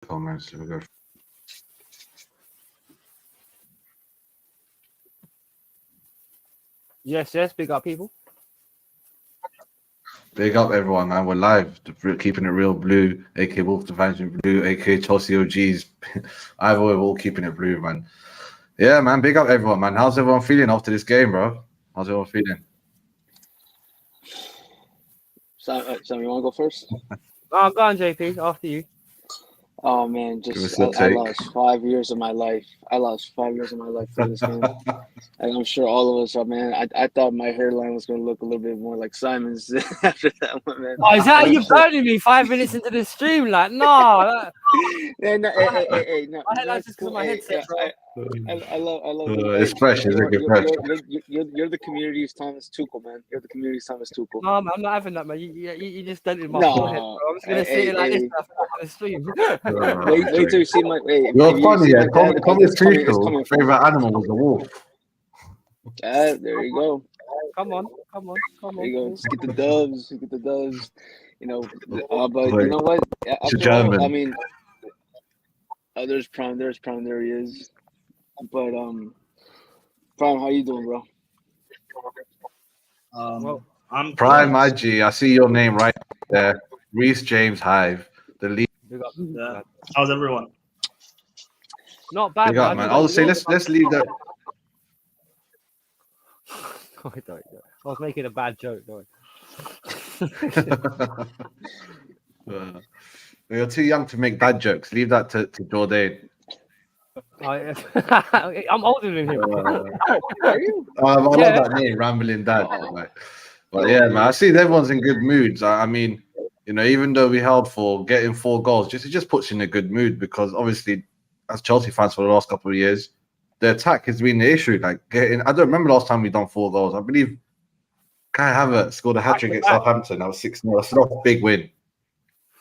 comments. Let me go. Yes, big up people. Big up everyone, man. We're live. Keeping it real blue, aka Wolf Division Blue, aka Chelsea OGs. Either way, we're all keeping it blue, man. Yeah, man. Big up everyone, man. How's everyone feeling after this game, bro? How's everyone feeling? Sam, you want to go first? Oh, go on, JP. After you. Oh man, Give us just your I take. lost 5 years of my life. I lost 5 years of my life for this game. And I'm sure all of us are, man. I thought my hairline was gonna look a little bit more like Simon's after that one, man. Oh, is that And you I'm so- burning me 5 minutes into the stream? Like, no. Yeah, no, hey, no, My headline's that's just 'cause cool. of my headset, bro. I love It's fresh, isn't it? Fresh. you're the community's Thomas Tuchel, man. You're the community's Thomas Tuchel. No, man, I'm not having that, man. You just dented my No. forehead, bro. I'm just gonna sit here like this on the stream. Wait till you see my. Wait, You're if you funny, see yeah. my dad, Thomas it's coming Tuchel, from. favorite animal was the wolf. There you go. Come on. There you go. Just get the doves. You know, but Wait, you know what? it's a After all, German. I mean, there's Prime. There he is. But Prime, how you doing, bro? Well, I'm Prime good. IG. I see your name right there. Reece James Hive. The lead. big up. Yeah. How's everyone? Not bad, Big up, man. I'll say let's leave that. I was making a bad joke, though. You're too young to make bad jokes. Leave that to Jordan. I'm older than him. Are you? I love Yeah. that name, Rambling Dad. But yeah, man, I see everyone's in good moods. I mean, you know, even though we held for getting 4 goals, it just puts you in a good mood because obviously, as Chelsea fans for the last couple of years, the attack has been the issue. Like getting, I don't remember last time we done 4 goals. I believe Kai Havertz scored a hat trick at Southampton. That was 6-0. That's not a big win.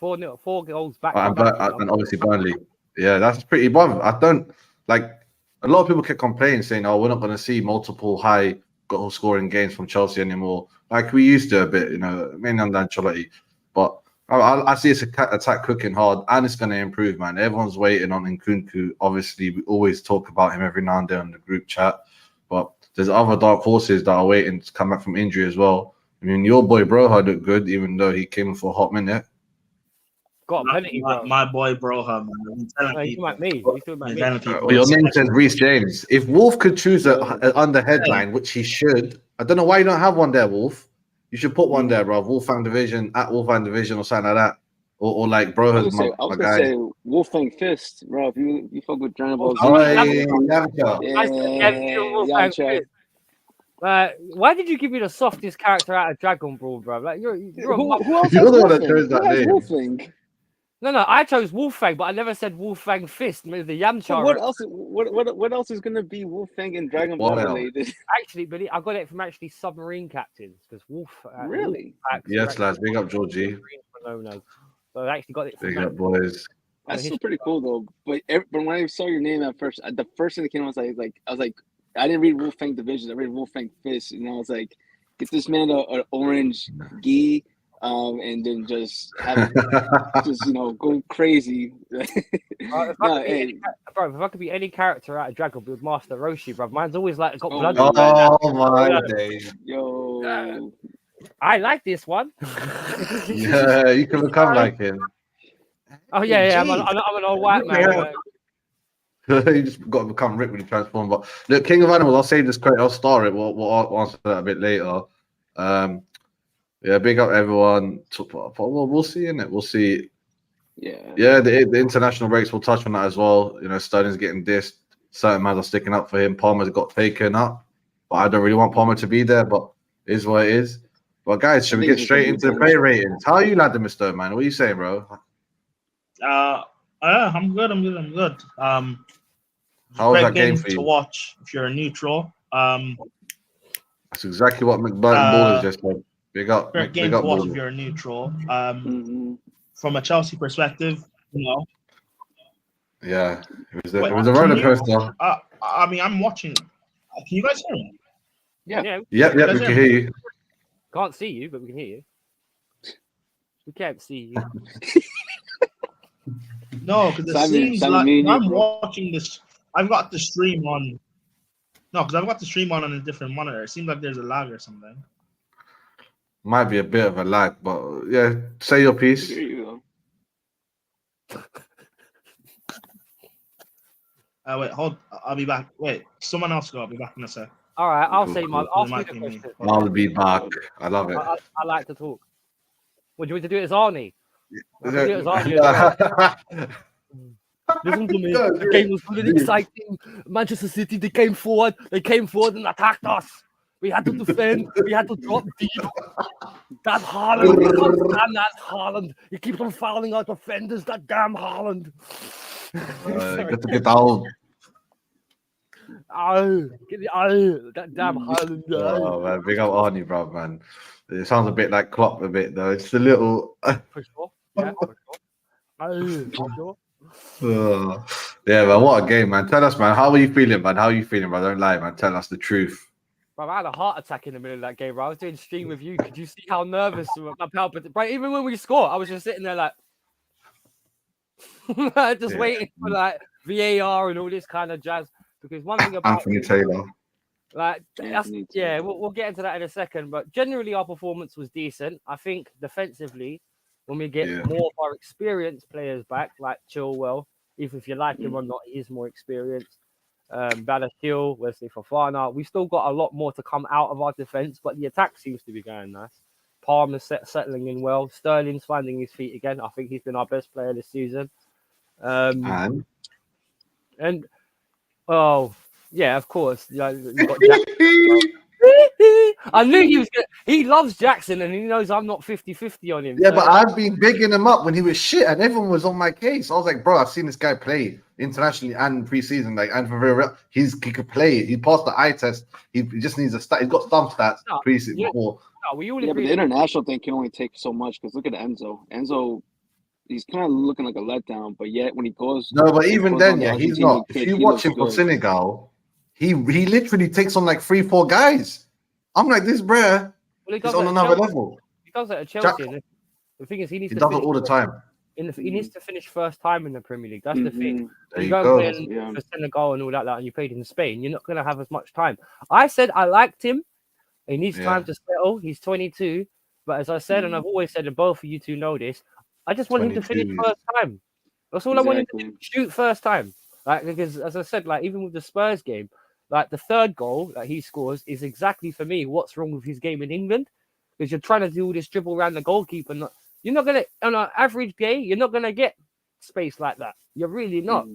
4-0, 4 goals back. And obviously Burnley. Yeah, that's pretty above. I don't like a lot of people kept complaining saying, "Oh, we're not going to see multiple high goal scoring games from Chelsea anymore," like we used to a bit, you know, mainly under Ancelotti. But I see it's attack cooking hard, and it's going to improve, man. Everyone's waiting on Nkunku. Obviously, we always talk about him every now and then in the group chat, but there's other dark horses that are waiting to come back from injury as well. I mean, your boy Broha looked good, even though he came for a hot minute. Got a penalty, bro. My boy Broha, man. I'm telling No, you people. talking about me. You talking about I'm me. telling people. Well, your name says Reece James. If Wolf could choose an under headline, which he should, I don't know why you don't have one there, Wolf. You should put one there, bro. Wolfgang Division at Wolfgang Division or something like that, or like I Broha's was my gonna guy. say Wolfgang Fist, bro. If you fuck with Dragon Ball Z, Oh, Yamcha. Why did you give me the softest character out of Dragon Ball, bro? Like you're a Who else You're has the one that Wolfgang? chose that Who has name. Wolfgang? No, I chose Wolfgang, but I never said Wolfgang Fist. Maybe the Yamcha. So what else? What else is gonna be Wolfgang and Dragon Ball What else? related? Actually, Billy, I got it from actually submarine captains because Wolf. Really? Yes, lads. Big up Georgie. So I actually got it from Big that. up boys. That's still pretty cool though. But when I saw your name at first, the first thing that came out was like, I didn't read Wolfgang Division. I read Wolfgang Fist, and I was like, get this man an orange gi, and then just have just go crazy. If I could be any character out of Dragon Ball, Master Roshi, bro. Mine's always like got blood. Oh my days. Yo. I like this one. Yeah, you can become like him. Oh yeah. I'm an old white man. You just got to become Rick when you transform. But look, King of Animals, I'll save this credit. I'll star it. We'll answer that a bit later. Yeah, big up everyone. We'll see in it. We'll see. Yeah. The international breaks. We'll touch on that as well. You know, Sterling's getting dissed. Certain man are sticking up for him. Palmer's got taken up, but I don't really want Palmer to be there. But it is what it is. But guys, should we get straight into the play ratings? How are you, lad, Mr. Man? What are you saying, bro? I'm good. How was that game for you? To watch if you're a neutral. That's exactly what McBurton Ballers just said. Big up. Great game to watch if you're a neutral. From a Chelsea perspective, Yeah, it was a roller coaster. I mean, I'm watching. Can you guys hear me? Yeah. Yep, we can hear you. Can't see you, but we can hear you. We can't see you. No, because it Simon- seems Simon, like me and you, I'm bro. watching this. I've got the stream on. No, because I've got the stream on a different monitor. It seems like there's a lag or something. Might be a bit of a lag, but yeah, say your piece. Here you go. Wait, hold. I'll be back. Wait, someone else go. I'll be back in a sec. All right, I'll Cool, say my. cool. Ask me Might the be me. question. I'll be back. I love it. I like to talk. Would you want to do it as Arnie? I can do it as Arnie as well. Listen to me. The game was really exciting. Manchester City, they came forward and attacked us. We had to defend. We had to drop deep. That Haaland, we can't stand that Haaland. He keeps on fouling our defenders. That damn Haaland. Get to get out. That damn Haaland. Oh man, big up Arnie, bro, man. It sounds a bit like Klopp a bit though. It's a little. For sure. Yeah, for sure. For sure. Yeah, man. What a game, man. Tell us, man. How are you feeling, man? How are you feeling, bro? Don't lie, man. Tell us the truth. Bro, I had a heart attack in the middle of that game, bro. I was doing stream with you. Could you see how nervous my palpitating? Bro, even when we scored, I was just sitting there like, just waiting for like VAR and all this kind of jazz. Because one thing about Anthony Taylor. like we'll get into that in a second. But generally, our performance was decent. I think defensively, when we get more of our experienced players back, like Chilwell, even if you like him or not, he is more experienced. Balastiel, Wesley Fofana. We've still got a lot more to come out of our defense, but the attack seems to be going nice. Palmer's settling in well. Sterling's finding his feet again. I think he's been our best player this season. And oh yeah, of course. You got Jackson. I knew he was. He loves Jackson, and he knows I'm not 50-50 on him. Yeah, so. but I've been bigging him up when he was shit, and everyone was on my case. I was like, bro, I've seen this guy play internationally and preseason, like, and for real, he could play. He passed the eye test. He just needs a stat. He's got some stats preseason before. No, we all Yeah, but agree. the international thing can only take so much because look at Enzo. Enzo, he's kind of looking like a letdown, but yet when he goes, No, but even goes then, on the yeah, he's Argentinian not. kid, If you he watch looks him for good. Senegal, he literally takes on like 3-4 guys. I'm like, this bruh is on another level. He does it at Chelsea. And the thing is, he needs He to does it finish all the time. he needs to finish first time in the Premier League. That's the thing. There You you go go. playing for Senegal and all that, and you played in Spain, you're not going to have as much time. I said I liked him. He needs time to settle. He's 22. But as I said, and I've always said, and both of you two know this, I just want him to finish first time. That's all I want him to do. Shoot first time. Like, because as I said, like even with the Spurs game, like the third goal that he scores is exactly for me what's wrong with his game in England. Because you're trying to do all this dribble around the goalkeeper. You're not gonna on an average game, you're not gonna get space like that. You're really not.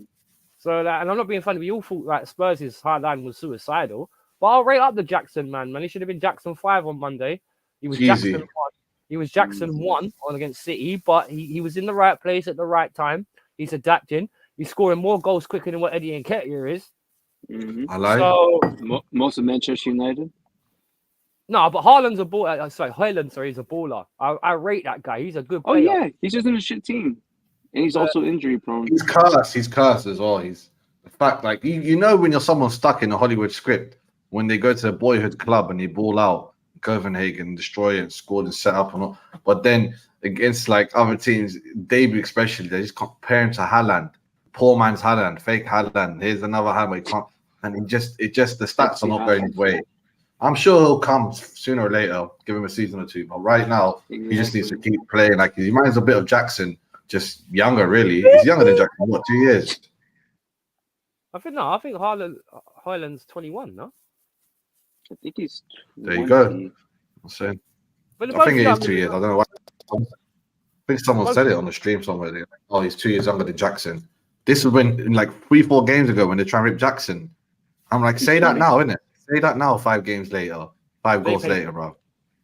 So and I'm not being funny. We all thought like Spurs' hard line was suicidal. But I'll rate up the Jackson man. He should have been Jackson 5 on Monday. He was Jackson 1. He was Jackson 1 on against City, but he was in the right place at the right time. He's adapting. He's scoring more goals quicker than what Eddie Nketiah is. I like. So most of Manchester United. No, but Haaland's a ball. He's a baller. I rate that guy. He's a good player. Oh yeah, he's just in a shit team, and he's also injury prone. He's cursed. He's cursed as well. He's the fact, like you know, when you're someone stuck in a Hollywood script, when they go to the boyhood club and they ball out Copenhagen, destroy it, scored and set up and all, but then against like other teams, debut especially, they just compare him to Haaland, poor man's Haaland, fake Haaland. Here's another Haaland, he can't, and it just the stats are not going his way. I'm sure he'll come sooner or later. Give him a season or two, but right now he just needs to keep playing. Like he reminds a bit of Jackson, just younger. Really, he's younger than Jackson. What, 2 years? I think Haaland's 21. No, I think he's 20. There you go. I'm saying. But I think it is 2 years. I don't know why. I think someone said it on the stream somewhere. Like, oh, he's 2 years younger than Jackson. This was when, like 3-4 games ago, when they try and rip Jackson. I'm like, say that now, innit? Say that now. 5 games later, 5 goals later, bro.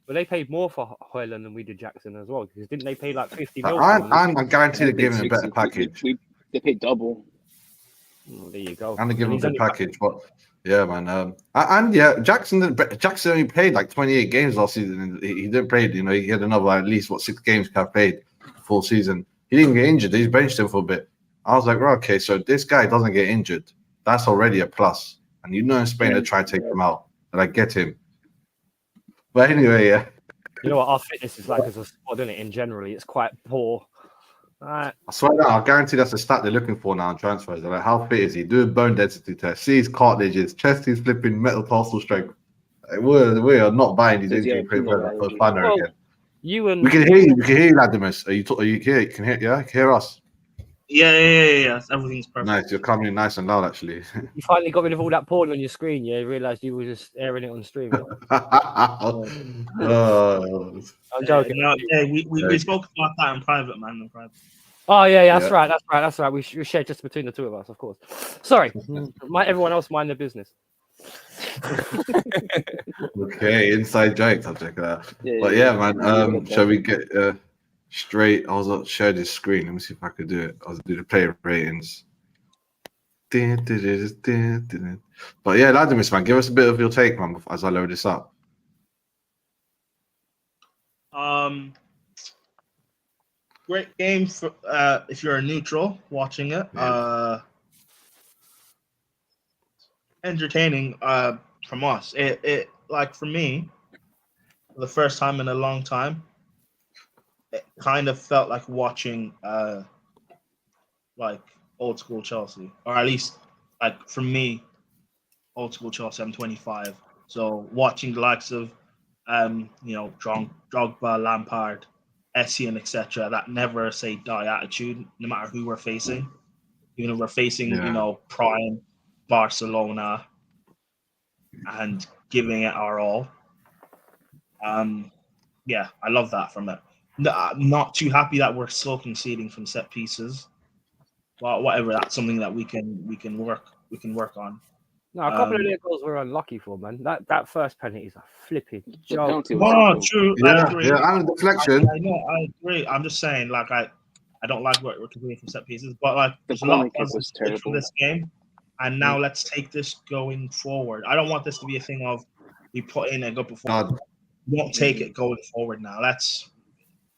But they paid more for Højlund than we did Jackson as well. Because didn't they pay like 50 million? I guarantee they're giving him a better package. They paid double. Oh, there you go. And they give him a good package, but yeah, man. And yeah, Jackson only played like 28 games last season. And he didn't play. You know, he had another at least 6 games to have played full season. He didn't get injured. They benched him for a bit. I was like, well, okay, so this guy doesn't get injured. That's already a plus. And you know, in Spain they try to take him out, and I get him. But anyway, yeah. You know what our fitness is like as a squad, isn't it? In generally, it's quite poor. All right. I swear that I guarantee that's the stat they're looking for now on transfers. They're like, how fit is he? Do a bone density test. See his cartilages, chest his flipping metatarsal strength. Like, we are not buying these Does he injury have prone peanut for allergy? Banner Well, again. you and We can hear you. We can hear you, Ladimus. Are you here? You can hear? Yeah, you can hear us. Yeah. Everything's perfect. Nice. You're coming in nice and loud, actually. you finally got rid of all that porn on your screen. Yeah, you realized you were just airing it on stream. Yeah? I'm joking. No, we spoke about that in private, man. In private. Oh yeah, that's Yeah. right. That's right. We shared just between the two of us, of course. Sorry, everyone else mind their business. Okay, inside jokes. I'll check it out. Yeah, But yeah, yeah, man. Shall we get straight? I was share this screen. Let me see if I could do it. I'll do the player ratings. But yeah, Ladimus, man, give us a bit of your take, man, as I load this up. Great game for if you're a neutral watching it. Entertaining from us. It like for me, for the first time in a long time, it kind of felt like watching like old school Chelsea, or at least like for me, old school Chelsea. I'm 25, so watching the likes of Drogba, Lampard, Essien, etc. That never say die attitude, no matter who we're facing. Even if we're facing, prime Barcelona and giving it our all. Yeah, I love that from it. I'm not too happy that we're still conceding from set pieces. Well, whatever, that's something that we can work on. No, a couple of their goals were unlucky for, man. That first penalty is a flipping joke. True. Yeah, and deflection. I know, I agree. I'm just saying, like, I don't like what we're conceding from set pieces, but like, The there's a lot corner of kick was positives terrible. from this game, and now let's take this going forward. I don't want this to be a thing of we put in a good performance. We won't take it going forward now.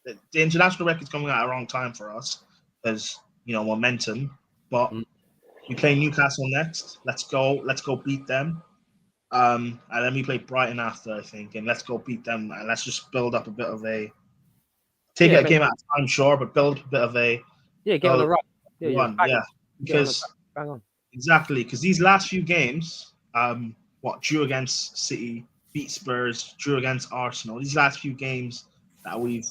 The international record's coming at a wrong time for us because momentum, but. We play Newcastle next. Let's go beat them. And then we play Brighton after, I think, and let's go beat them. And let's just build up a bit of a take it a game at a time, sure, but build a bit of a get on the run. Because bang on. Exactly, because these last few games, drew against City, beat Spurs, drew against Arsenal. These last few games that we've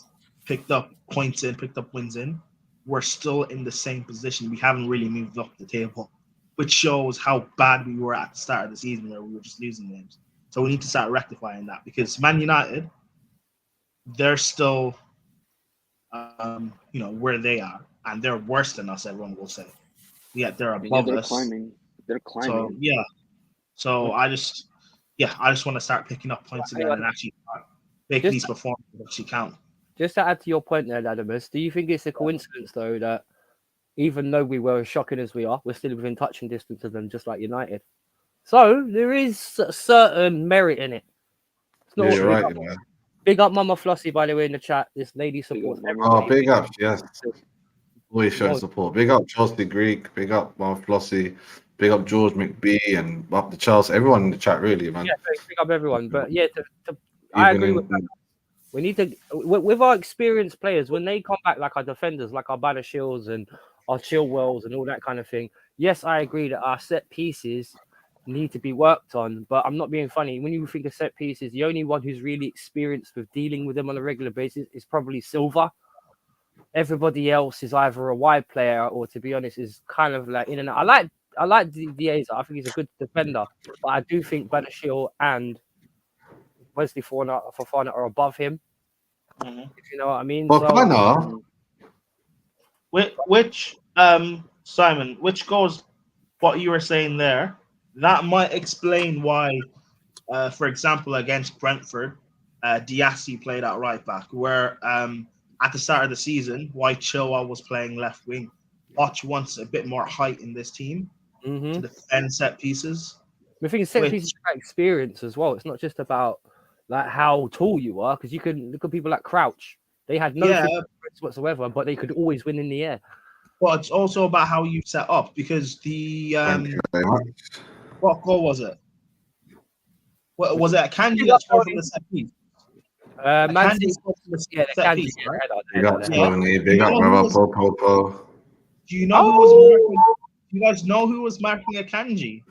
picked up points in, picked up wins in. We're still in the same position. We haven't really moved up the table, which shows how bad we were at the start of the season where we were just losing games. So we need to start rectifying that because Man United, they're still, where they are, and they're worse than us, everyone will say. Yet they're above us. They're climbing. So I just want to start picking up points again and actually make these performances actually count. Just to add to your point there, Ladimus, do you think it's a coincidence, though, that even though we were as shocking as we are, we're still within touching distance of them, just like United? So there is a certain merit in it. It's not you're right. Big up Mama Flossie, by the way, in the chat. This lady supports everyone. Oh, big up, yes. Always showing support. Big up Chelsea Greek, big up Mama Flossie, big up George McBee, and up the Charles. Everyone in the chat, really, man. Yeah, big up everyone. But yeah, I agree with that. We need to, with our experienced players, when they come back, like our defenders, like our Banner Shields and our Chilwells and all that kind of thing. Yes, I agree that our set pieces need to be worked on, but I'm not being funny. When you think of set pieces, the only one who's really experienced with dealing with them on a regular basis is probably Silva. Everybody else is either a wide player or, to be honest, is kind of like in and out. I like Diaz. I think he's a good defender, but I do think Banner Shield and Wesley Fofana are above him. If you know what I mean. Fofana? Which Simon, which goes what you were saying there, that might explain why, for example, against Brentford, Diassi played at right back, where at the start of the season, why Chilwell was playing left wing. Poch wants a bit more height in this team to defend set pieces. I think set pieces is about experience as well. It's not just about like how tall you are, because you can look at people like Crouch. They had no experience whatsoever, but they could always win in the air. Well, it's also about how you set up, because the Thank you very much. What goal was it? What was it? Can you score from the set piece? Man Akanji City, scored from the yeah, the set Kanji, piece, right? Big up, header. Tony. Big You up, know who brother. was- Po. Do you know who was marking? Do you guys know who was marking Akanji?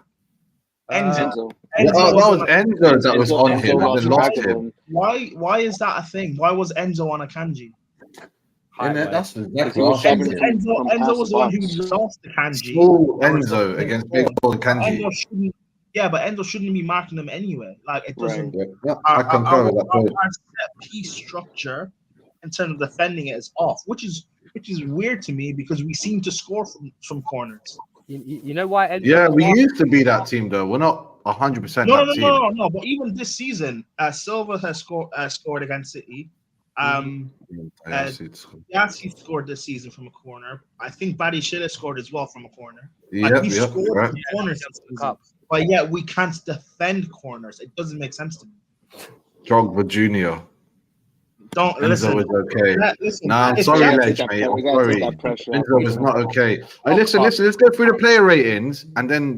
Enzo. Enzo. That Enzo was on Enzo that was on him and then lost track of him. Why is that a thing? Why was Enzo on Akanji? Innit? That's exactly he was what I was shacking thinking. from Enzo past was the the one who box. lost the Kanji. Small Enzo against big old Kanji. Enzo shouldn't. Yeah, but Enzo shouldn't be marking them anyway. Like it doesn't. Yeah, I concur with that point. Our set piece structure in terms of defending it is off, which is weird to me because we seem to score from corners. You know why? Enzo Yeah, was we marking- used to be that team though. We're not 100% No, that team. no. But even this season, Silva has scored against City. Yassi scored this season from a corner. I think Badiashile scored as well from a corner. Like we scored from corners this season, but yet we can't defend corners. It doesn't make sense to me. Drogba Jr. Don't Enzo listen. was okay. Listen, Nah, I'm if sorry, Jack- Ledge, mate. I'm sorry. Pressure. Enzo was not okay. Hey, listen. Let's go through the player ratings and then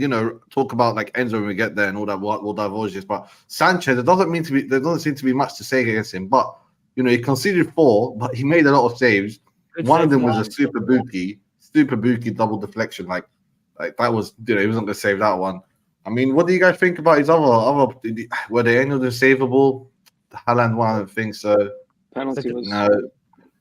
talk about like Enzo when we get there and all that. We'll divulge this. But Sanchez, there doesn't seem to be much to say against him. But he conceded 4, but he made a lot of saves. One of them was a super bookie double deflection. Like that was he wasn't going to save that one. I mean, what do you guys think about his other? Were they any of them savable? The Haaland one, I don't think so. Penalty was No.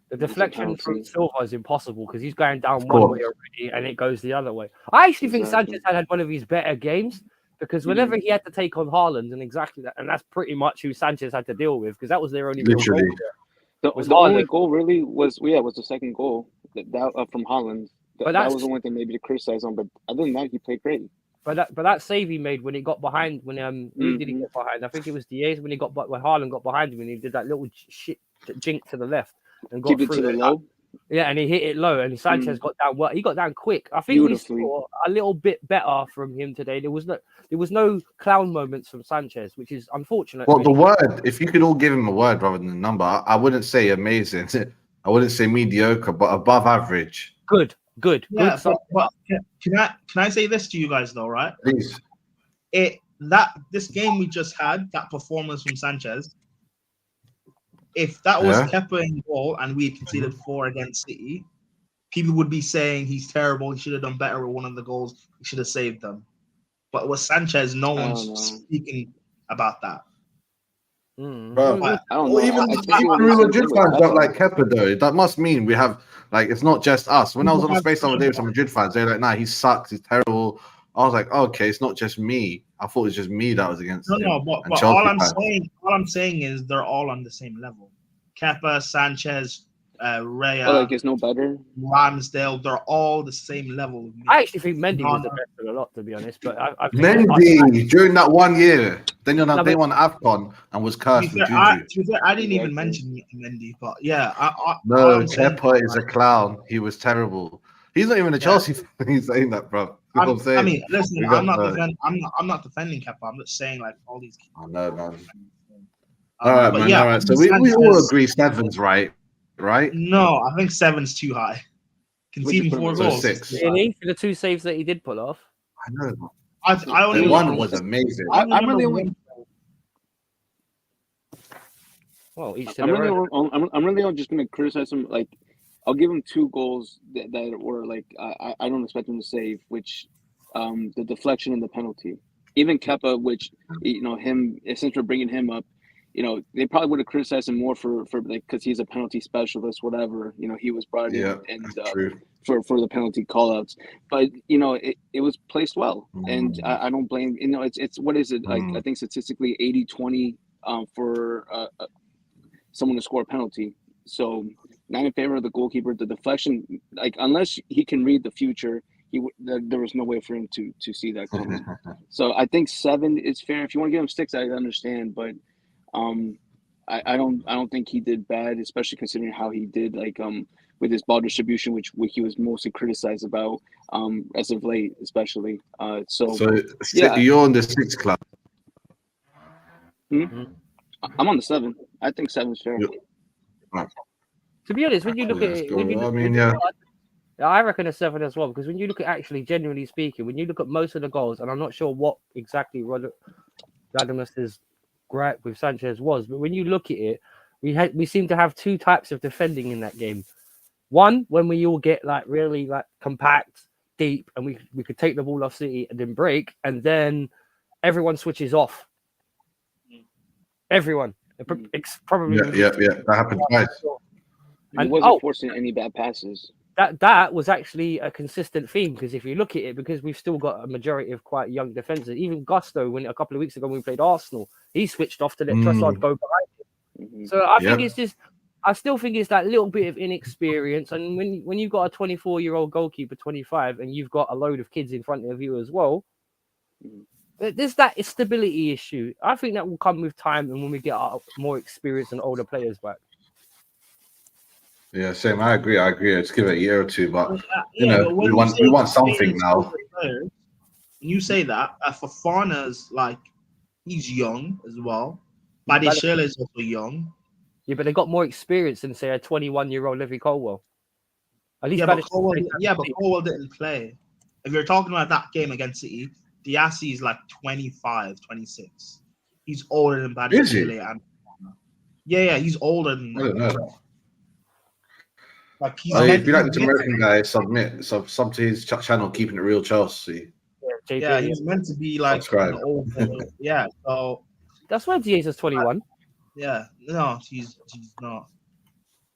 The deflection from Silva is impossible because he's going down course. one way already and it goes the other way. I actually think Exactly. Sanchez had one of his better games because whenever he had to take on Haaland and exactly that, and that's pretty much who Sanchez had to deal with because that was their only real Literally. goal. the only goal really was the second goal that from Holland. But That was the one thing maybe to criticize on, but other than that, he played great. But that save he made when he got behind, when who did he get behind? I think it was Diaz when Haaland got behind him and he did that little shit jink to the left and got Keep it through to the low. Yeah, and he hit it low, and Sanchez got down. Well, he got down quick. I think we saw a little bit better from him today. There was no clown moments from Sanchez, which is unfortunate. Well, the word, if you could all give him a word rather than a number, I wouldn't say amazing. I wouldn't say mediocre, but above average. Good. Yeah, but can I say this to you guys though, right? Please. This game we just had, that performance from Sanchez, if that was Kepa in goal and we had conceded 4 against City, people would be saying he's terrible. He should have done better with one of the goals. He should have saved them. But with Sanchez, no one's speaking about that. Bro, I don't know. Even Real Madrid fans don't like Kepa though. That must mean we have it's not just us. When I was on the space the other day with some Madrid fans, they're like, "Nah, he sucks. He's terrible." I was like, okay, it's not just me. I thought it was just me that was against him. No, but all I'm saying is they're all on the same level. Kepa, Sanchez, Raya, like it's no better. Ramsdale, they're all the same level. I actually think Mendy was the best of a lot, to be honest. But I think Mendy during that 1 year, then they won AFCON and was cursed with Juju. I didn't even mention Mendy, but yeah, Kepa is a clown. He was terrible. He's not even a Chelsea fan. He's saying that, bro. You know what I'm saying? I mean, listen, I'm not defending Kepa. I'm just saying like all these. I know, man. All right, man. Yeah, all right. So we all agree 7's right? No, I think 7's too high. Conceding 4 goals. 6. Really? For the 2 saves that he did pull off. I know. I only one was amazing. I'm really only. Well, I'm really just going to criticize him. Like, I'll give him 2 goals that were like I don't expect him to save, which the deflection and the penalty. Even Kepa, which him since we're bringing him up, they probably would have criticized him more for like because he's a penalty specialist, whatever. He was brought in and for the penalty callouts, but it was placed well, and I don't blame. It's what is it like? I think statistically 80-20 for someone to score a penalty. So not in favor of the goalkeeper. The deflection, like unless he can read the future, there was no way for him to see that coming. So I think 7 is fair. If you want to give him 6, I understand, but I don't think he did bad, especially considering how he did with his ball distribution, which he was mostly criticized about as of late, especially. So you're on the 6 club. I'm on the 7. I think 7 is fair. To be honest, when you look at it, I reckon a 7 as well, because when you look at actually, genuinely speaking, when you look at most of the goals, and I'm not sure what exactly Radamus's gripe with Sanchez was, but when you look at it, we seem to have two types of defending in that game. One, when we all get like really like compact, deep, and we could take the ball off City and then break, and then everyone switches off. Everyone. It's probably Yeah. That happened twice. He wasn't forcing any bad passes. That was actually a consistent theme, because if you look at it, because we've still got a majority of quite young defenders. Even Gusto, when a couple of weeks ago when we played Arsenal, he switched off to let Trossard go behind him. So I think it's just, I still think it's that little bit of inexperience. And when you've got a 24-year-old goalkeeper, 25, and you've got a load of kids in front of you as well, there's that stability issue. I think that will come with time and when we get our more experienced and older players back. Yeah, same. I agree. Let's give it a year or two, but we want something now. When you say that, Fofana's like, he's young as well. Badiashile is also young. Yeah, but they got more experience than, say, a 21-year-old Levy Colwell. At least but Colwell didn't play. If you're talking about that game against City, Diassi is like 25, 26. He's older than Badiashile. Yeah, he's older than. I don't know. Like if you like this American guy, sub to his channel, Keeping It Real Chelsea. Yeah, he's meant to be like an old. Yeah, so that's why Dieza's 21. Yeah, no, she's not.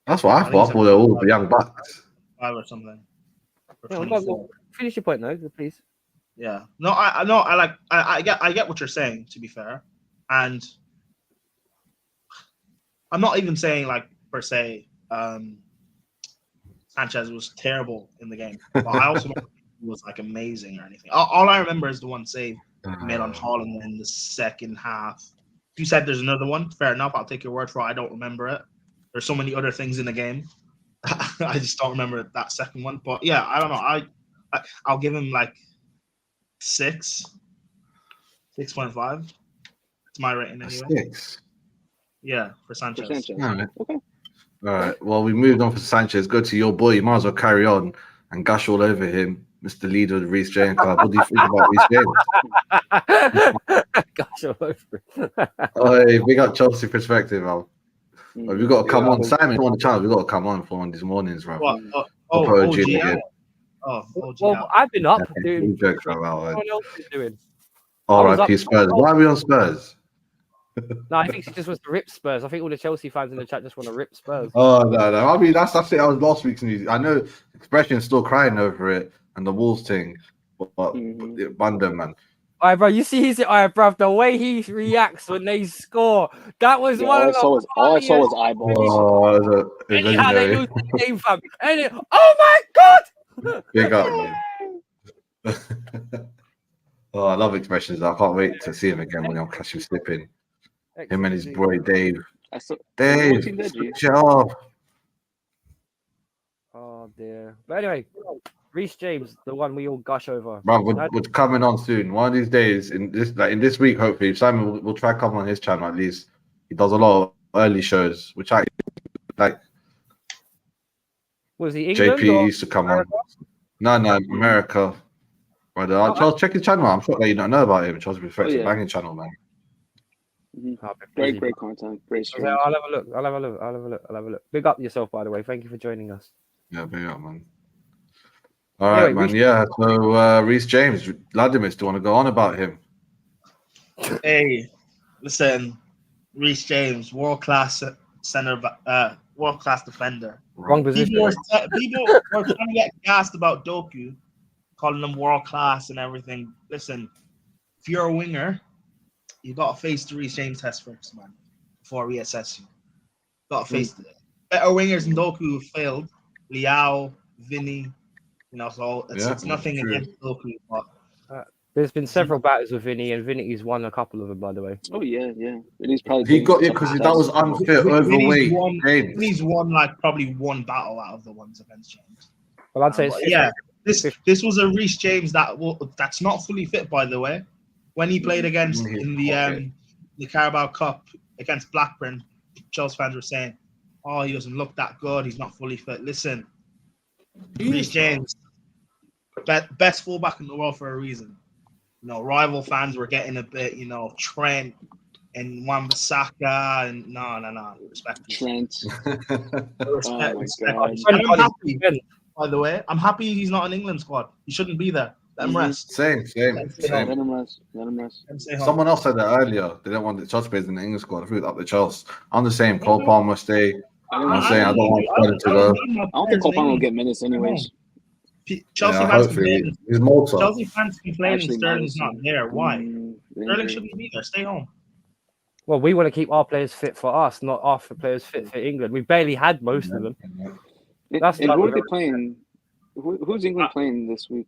That's what I thought. I thought they were all the young bucks. 5 or something. Finish your point, though, please. Yeah, no, I get what you're saying. To be fair, and I'm not even saying like per se. Sanchez was terrible in the game, but I also don't think he was like amazing or anything. All I remember is the one save made on Haaland in the second half. You said there's another one. Fair enough. I'll take your word for it. I don't remember it. There's so many other things in the game. I just don't remember that second one. But yeah, I don't know. I'll give him like 6.5. It's my rating anyway. 6. Yeah, for Sanchez. Okay. All right. Well, we moved on for Sanchez. Go to your boy. You might as well carry on and gush all over him, Mr. Leader of the Reece James Club. What do you think about Reece James? Gush all over him. Hey, we got Chelsea perspective, Al. We've got to come on. Simon on the channel. We've got to come on for one of these mornings, bro. What? Well, I've been up doing jokes, what else is doing. All right, P Spurs. Why are we on Spurs? No, I think she just wants to rip Spurs. I think all the Chelsea fans in the chat just want to rip Spurs. Oh no! I mean, that's it. I was last week's news. I know Expression's still crying over it and the Wolves thing, but Bunda, man. All right, bro. You see his bro. The way he reacts when they score, that was one of the. All I saw was eyeballs. Oh, how they lose the game, fam. Oh my god! Big up, man. Oh, I love Expressions. I can't wait to see him again when I'm catching slipping. Him and his boy Dave. Dave, switch it off. Oh dear. But anyway, Reece James, the one we all gush over. Bro, we're coming on soon. One of these days, in this week, hopefully, Simon will try to come on his channel at least. He does a lot of early shows, which I like. Was he England? JP used to come on. No, America. Brother, Charles, check his channel. I'm sure that you don't know about him. Charles Reflects, banging channel, man. Great content. Great stream. I'll have a look. Big up yourself, by the way. Thank you for joining us. Yeah, big up, man. All right, man. So Reece James, Vladimir, do you want to go on about him? Hey, listen, Reece James, world-class world-class defender. Wrong position. People were trying to get gassed about Doku, calling them world-class and everything. Listen, if you're a winger, you got to face the Reece James test first, man, before we assess you. Got to face it. Better wingers than Doku have failed. Liao, Vinny, so it's nothing against Doku. But there's been several battles with Vinny, and Vinny's won a couple of them, by the way. Oh yeah. Vinny's probably he got it because that was unfit, overweight. Vinny's won like probably one battle out of the ones against James. Well, I'd say this was a Reece James that's not fully fit, by the way. When he played against in the Carabao Cup against Blackburn, Chelsea fans were saying, "Oh, he doesn't look that good. He's not fully fit." Listen, Reece James, best fullback in the world for a reason. Rival fans were getting a bit, Trent, and Wan-Bissaka and no. Respect. Trent. Respect. Oh my Respect. God. And I'm happy, by the way. I'm happy he's not an England squad. He shouldn't be there. Let him rest. Same. Let him Let Same. him rest. Let him rest. Let him stay home. Someone else said that earlier. They don't want the Chelsea players in the English squad. I think it's up to Chelsea. I'm the same. Cole Palmer stay. I'm saying I don't want Sterling to go. I don't think Cole Palmer will get minutes anyways. Chelsea Yeah, fans hopefully. complain. He's Malta. Chelsea fans complain Actually, Sterling's not Madison. there. Why? Injury. Sterling shouldn't be there. Stay home. Well, we want to keep our players fit for us, not our players fit for England. We barely had most of them. That's And like- who are they playing? Who's England playing this week?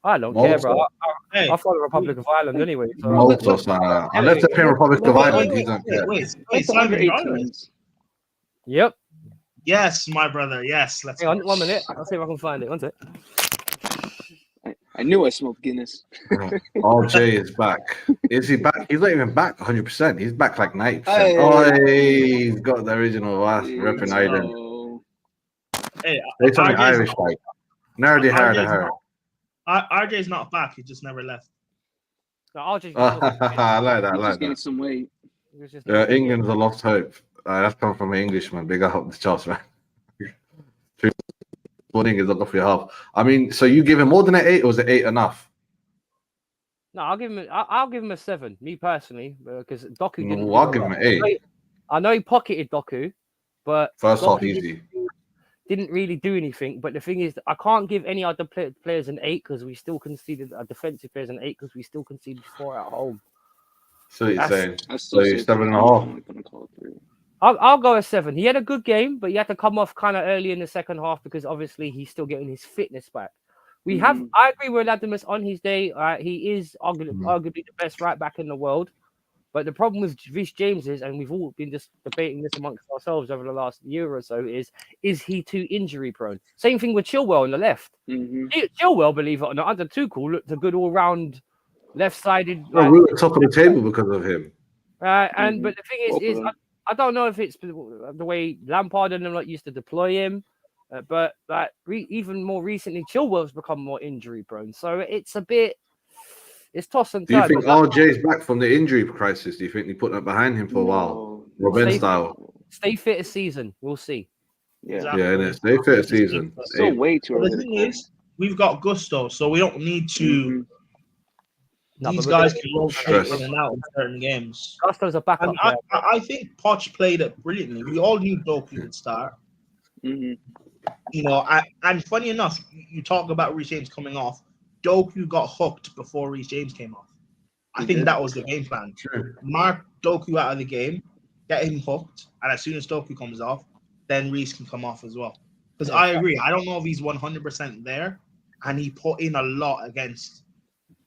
I don't care, Malta. bro. Hey, I follow Republic of Ireland anyway. So Malta, son. Unless they're playing Republic of Ireland, he don't care. wait, It's the under Simon, you're on it. 18s. Yep. Yes, my brother. Yes, let's Hang on, go. 1 minute. I'll see if I can find it. One sec. I knew I smoked Guinness. RJ is back. Is he back? He's not even back 100%. He's back like 90%. Hey. Oh, he's got the original repping Ireland. So, Hey, They something RJ's Irish like. Nerdy hair to RJ's her. RJ's not back. He just never left. No, I'll just. I like that. I he's like just getting that. some weight. England's a lost hope. That's come from an Englishman. Big up the Chelsea, man. Morning is up off your half. I mean, so you give him more than an 8, or was it 8 enough? No, I'll give him. I'll give him a 7. Me personally, because Doku didn't. No, I'll give him an 8. I know he pocketed Doku, but First half Doku easy. didn't really do anything. But the thing is, I can't give any other players an 8 because we still conceded defensive players an 8 because we still conceded 4 at home. So you're saying. I still So you're say 7.5. I'm not gonna call it 3. I'll go a 7. He had a good game, but he had to come off kind of early in the second half because obviously he's still getting his fitness back. I agree with Latimus on his day. He is arguably the best right back in the world. But the problem with Reece James is, and we've all been just debating this amongst ourselves over the last year or so, is he too injury prone? Same thing with Chilwell on the left. Chilwell, believe it or not, under Tuchel looked a good all round left-sided. Oh, we were top of the table because of him. But the thing is I don't know if it's the way Lampard and them like used to deploy him, but even more recently, Chilwell's become more injury prone. So it's a bit, it's toss and Do you turn. think RJ's back from the injury crisis? Do you think they put that behind him for a while? Robin style. Stay fit this season. We'll see. Yeah, Exactly. Yeah, innit? Stay fit season. still way too But early. the thing is, we've got Gusto, so we don't need to. No, These but guys we're can roll straight in and out in certain games. Gusto's a backup And player. I think Poch played it brilliantly. We all knew Doku would start. You know, and funny enough, you talk about Reece James coming off. Doku got hooked before Reece James came off. I think that was the game plan. True. Mark Doku out of the game, get him hooked, and as soon as Doku comes off, then Reece can come off as well. Because I agree, I don't know if he's 100% there, and he put in a lot against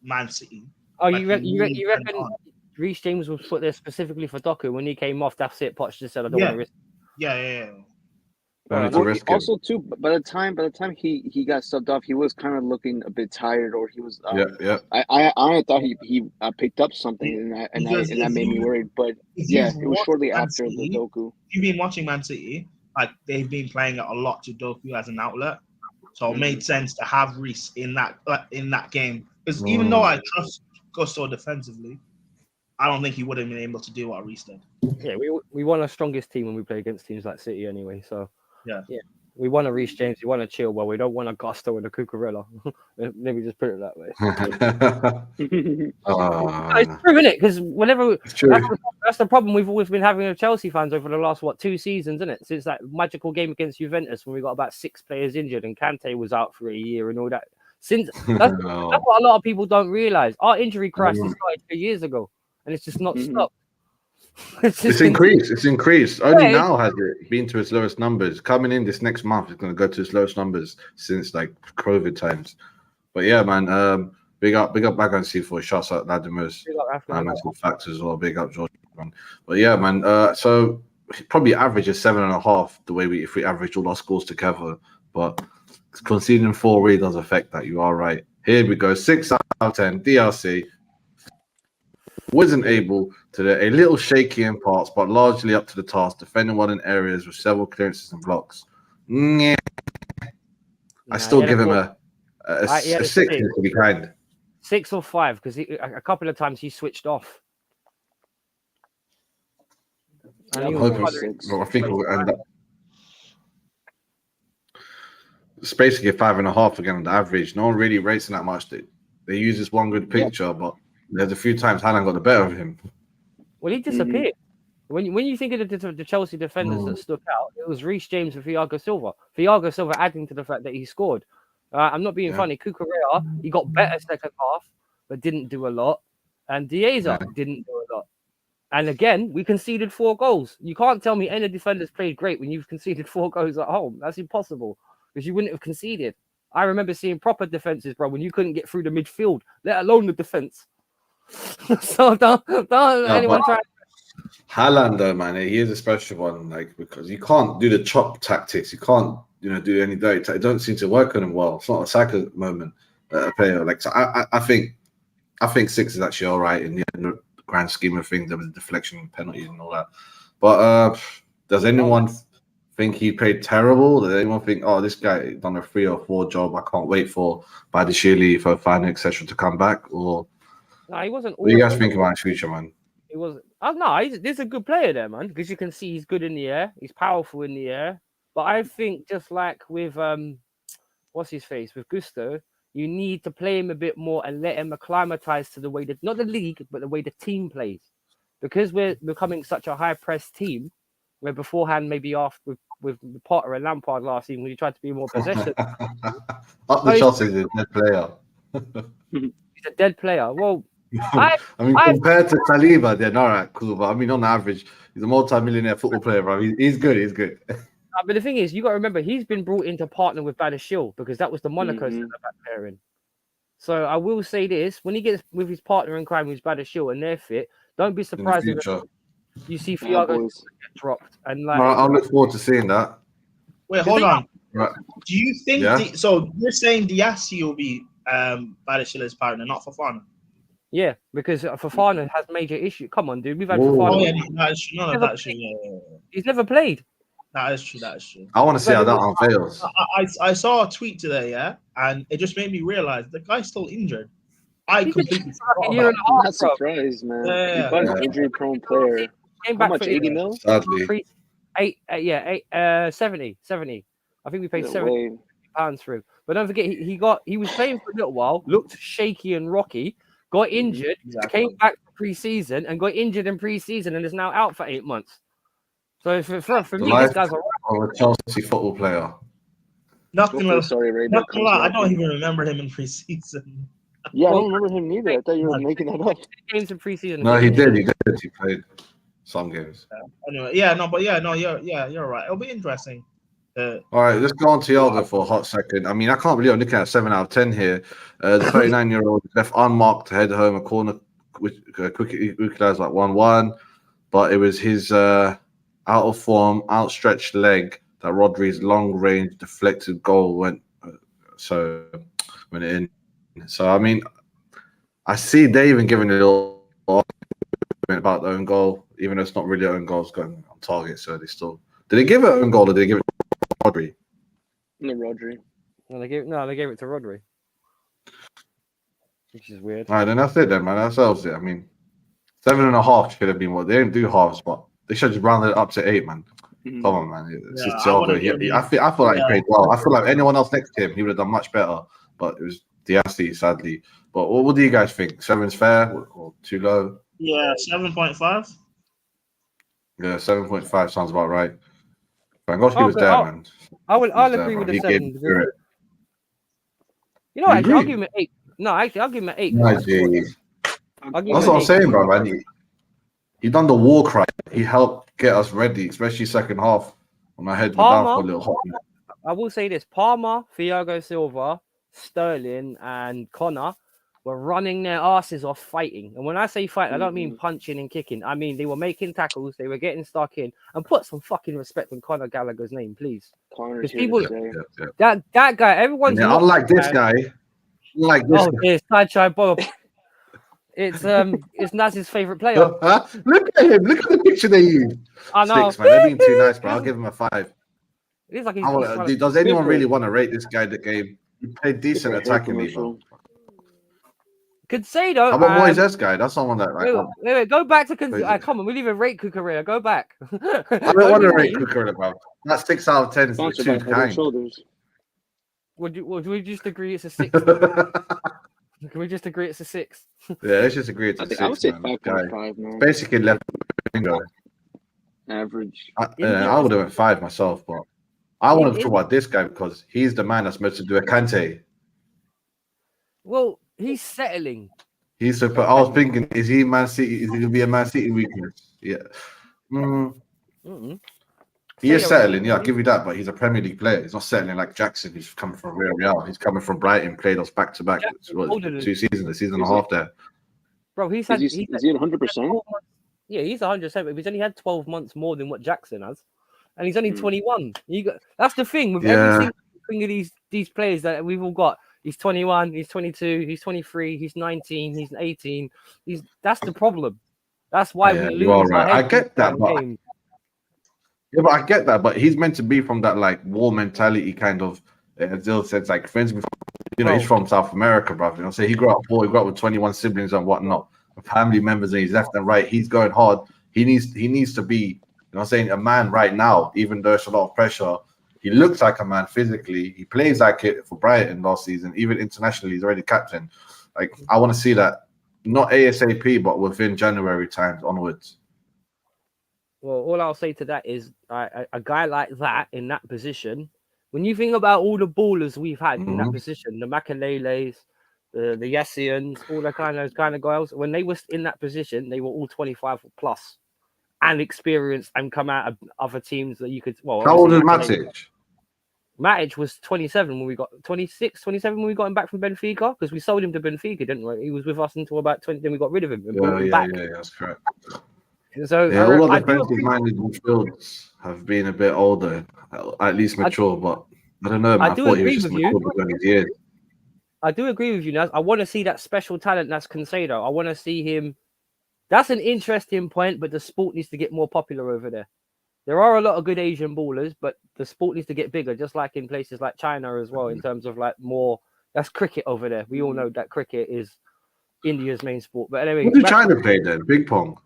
Man City. Oh, Like, you he reckon went on. Reece James was put there specifically for Doku? When he came off, that's it. Poch just said, I don't want to risk. Yeah. Don't need to risk him. Also, too, by the time he got subbed off, he was kind of looking a bit tired, or he was. Yeah. I thought he picked up something, and Because that made me worried. But If yeah, you've it was watched shortly Man after the City, Doku. If you've been watching Man City, like they've been playing it a lot to Doku as an outlet, so it made sense to have Reece in that game. Because even though I trust Gusto defensively, I don't think he would have been able to do what Reece did. Yeah, we won our strongest team when we play against teams like City anyway. So Yeah. We want to Reece James, we want to Chilwell, we don't want a Gusto and a Cucurella. Maybe just put it that way. It's true, isn't it? Because whenever It's true. that's the problem we've always been having with Chelsea fans over the last 2 seasons, isn't it? Since that magical game against Juventus when we got about 6 players injured and Kante was out for a year and all that. Since that's what a lot of people don't realize. Our injury crisis started 2 years ago, and it's just not stopped. It's increased. It's increased. Only now has it been to its lowest numbers. Coming in this next month, it's going to go to its lowest numbers since like COVID times. But yeah, man. Big up back on C4. Shouts out Latimus. Some facts as well. Big up George. But yeah, man. So probably average is 7.5. The way if we average all our scores together, but conceding 4 really does affect that. You are right. Here we go. 6 out of 10. DRC. Wasn't able to a little shaky in parts, but largely up to the task, defending well in areas with several clearances and blocks. I still give him a 6 to be kind. 6 or 5 because a couple of times he switched off. And I'm he I'm was hoping. coloring six. Well, I think we'll end up. It's basically 5.5 again on the average. No one really rates him that much. They use this one good picture, but there's a few times Haaland got the better of him. Well, he disappeared. When you think of the Chelsea defenders that stuck out, it was Reece James and Thiago Silva. Thiago Silva adding to the fact that he scored. I'm not being Yeah. funny. Cucurella, he got better second half, but didn't do a lot. And Dieza didn't do a lot. And again, we conceded 4 goals. You can't tell me any defenders played great when you've conceded 4 goals at home. That's impossible because you wouldn't have conceded. I remember seeing proper defenses, bro, when you couldn't get through the midfield, let alone the defense. So don't anyone try. Haaland, though, man, he is a special one, like because you can't do the chop tactics. You can't, do any dirty. It don't seem to work on him well. It's not a Saka moment. A player like so. I think 6 is actually all right in the grand scheme of things. There was a deflection, penalties, and all that. But does anyone think he played terrible? Does anyone think, oh, this guy done a 3 or 4 job? I can't wait for Badiashile, Fofana, etc. to come back? Or No, he wasn't. what do you guys think about his future, man? He was. No, he's a good player there, man. Because you can see he's good in the air. He's powerful in the air. But I think just like with what's his face with Gusto, you need to play him a bit more and let him acclimatize to the way that not the league, but the way the team plays. Because we're becoming such a high press team, where beforehand maybe after with Potter and Lampard last season, when you tried to be more possession. Up the Chelsea is a dead player. He's a dead player. Well, I mean, compared to Saliba, then all right, cool. But I mean, on average, he's a multi-millionaire football player, bro. He's good. He's good. But the thing is, you got to remember, he's been brought in to partner with Badiashile because that was the Monaco centre-back pairing. So I will say this: when he gets with his partner in crime, who's Badiashile, and they're fit, don't be surprised if you see Thiago get dropped. And like, I'll look forward to seeing that. Wait, hold on. Right. Do you think so? You're saying Diassi will be Badashila's partner, not Fofana? Yeah, because Fofana has major issues. Come on, dude, we've had Whoa. Fofana. Oh yeah, that is true. No, that's true. Yeah. He's never played. That is true. That is true. I want to see how that unveils. I saw a tweet today, yeah, and it just made me realize the guy's still injured. I completely forgot a year and a half, I'm not surprised, man. Yeah. You bought an injury-prone player. Came How back much? for 80 mil? Sadly, 70. I think we paid £70 for him. But don't forget, he was playing for a little while, looked shaky and rocky, got injured, came back for pre-season, and got injured in pre-season, and is now out for 8 months. So for me, this guy's a Chelsea football player. Not gonna lie, I don't him. even remember him in preseason. Yeah, I don't remember him neither. I thought you were making that up. games in pre-season. No, he did. He played some games. Anyway, you're right. It'll be interesting. All right, let's go on to Thiago for a hot second. I mean, I can't believe I'm looking at 7 out of 10 here. The 39-year-old left unmarked to head home a corner, which quickly equalized like 1-1, but it was his out of form, outstretched leg that Rodri's long-range deflected goal went in. So I mean, I see they even giving a little argument about the own goal, even though it's not really own goals going on target. So they still did they give it own goal or did they give it to Rodri? No, Rodri. No, they gave it to Rodri, which is weird. All right, then that's it, then, man. That settles it. I mean, 7.5 should have been what they didn't do halves, but they should just round it up to 8, man. Come on, man. It's just Thiago. I feel like he played well. I feel like anyone else next to him, he would have done much better. But it was Diassi, sadly. But what do you guys think? 7's fair or too low? Yeah, 7.5. Yeah, 7.5 sounds about right. Frankowski was there, man. I'll agree with the 7. You know, actually, I'll give him an 8. No, actually, I'll give him an 8. Nice, that's what I'm saying, bro, man. He done the war cry. He helped get us ready, especially second half. When my head was down for a little hot. I will say this: Palmer, Thiago Silva, Sterling, and Connor were running their asses off fighting. And when I say fight, I don't mean punching and kicking. I mean they were making tackles, they were getting stuck in. And put some fucking respect on Conor Gallagher's name, please. Because people, that guy, everyone's unlike this guy. Like this. Oh, it's Sideshow Bob. It's Naz's favorite player. Look at him. Look at the picture they use. I know. 6, man. They're being too nice, bro. I'll give him a 5. It is like does anyone really want to rate this guy the game? He played decent attacking me, bro. Caicedo. How about Moises guy? That's someone that like. Wait, go back to Crazy. come on, we'll even rate Cucurella. Go back. I don't want to rate Cucurella, bro. That's 6 out of 10 is Sponsored too by Head and kind. Shoulders. Would we just agree it's a 6? Can we just agree it's a 6? Yeah, let's just agree it's a 6. I would say man. 5.5, man. Basically left winger. Average. I would have went 5 myself, but I want to talk about this guy because he's the man that's meant to do a Kante. Well, he's settling. He's super. I was thinking, is he Man City? Is he gonna be a Man City weakness? Yeah. He is settling, yeah, I'll give you that, but he's a Premier League player. He's not settling like Jackson, who's coming from Real. He's coming from Brighton, played us back to back. 2 seasons, a season and a half there. Bro, Is he 100%? Yeah, he's 100%, but he's only had 12 months more than what Jackson has. And he's only 21. That's the thing with every single thing of these players that we've all got. He's 21, he's 22, he's 23, he's 19, he's 18. That's the problem. That's why we lose. You are right. I get that, but I get that, but he's meant to be from that like war mentality kind of. As Dill said, like friends, he's from South America, bro. You know, so he grew up poor. He grew up with 21 siblings and whatnot, family members, and he's left and right. He's going hard. He needs to be, you know, I'm saying a man right now. Even though it's a lot of pressure, he looks like a man physically. He plays like it for Brighton last season. Even internationally, he's already captain. Like I want to see that, not ASAP, but within January times onwards. Well, all I'll say to that is a guy like that in that position, when you think about all the ballers we've had in that position, the Makaleles, the Yassians, all the kind of guys, when they were in that position, they were all 25 plus and experienced and come out of other teams that you could. Well, how old is Matic? Matic was 27 when we got 26, 27 when we got him back from Benfica, because we sold him to Benfica, didn't we? He was with us until about 20, then we got rid of him and brought him back. Yeah, that's correct. So all of the defensive-minded midfields have been a bit older, at least mature. But I don't know. Man. I thought he was just mature because his years. I do agree with you, Naz. I want to see that special talent that's Caicedo. I want to see him. That's an interesting point, but the sport needs to get more popular over there. There are a lot of good Asian ballers, but the sport needs to get bigger, just like in places like China as well, in terms of like more. That's cricket over there. We all know that cricket is India's main sport. But anyway, what did China play then? Ping pong.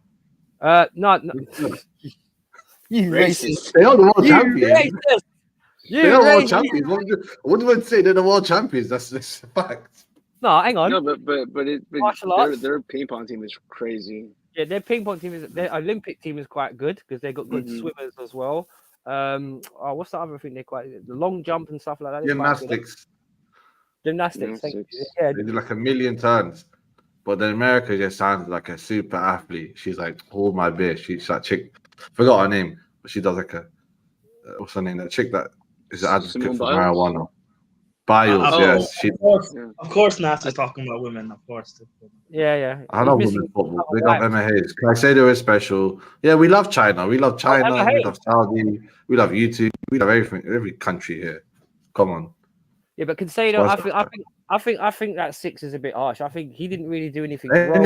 No. You racist. They are the world champions. They are world champions. What do I say? They're the world champions. That's a fact. No, hang on. No, but their ping pong team is crazy. Yeah, their ping pong team their Olympic team is quite good because they got good swimmers as well. What's the other thing they're quite the long jump and stuff like that? Gymnastics. Thank you. Yeah, they do like 1,000,000 turns. But then America just sounds like a super athlete. She's like, hold my beer. She's that chick. Forgot her name, but she does like a what's her name? That chick that is an advocate for marijuana. Biles, yes. Of course, Nas is talking about women, of course. Yeah. I love women football. We love Emma Hayes. Caicedo is special. Yeah, we love China. We love China. We love Saudi. We love YouTube. We love everything. Every country here. Come on. Yeah, but Caicedo, I think that 6 is a bit harsh. I think he didn't really do anything wrong.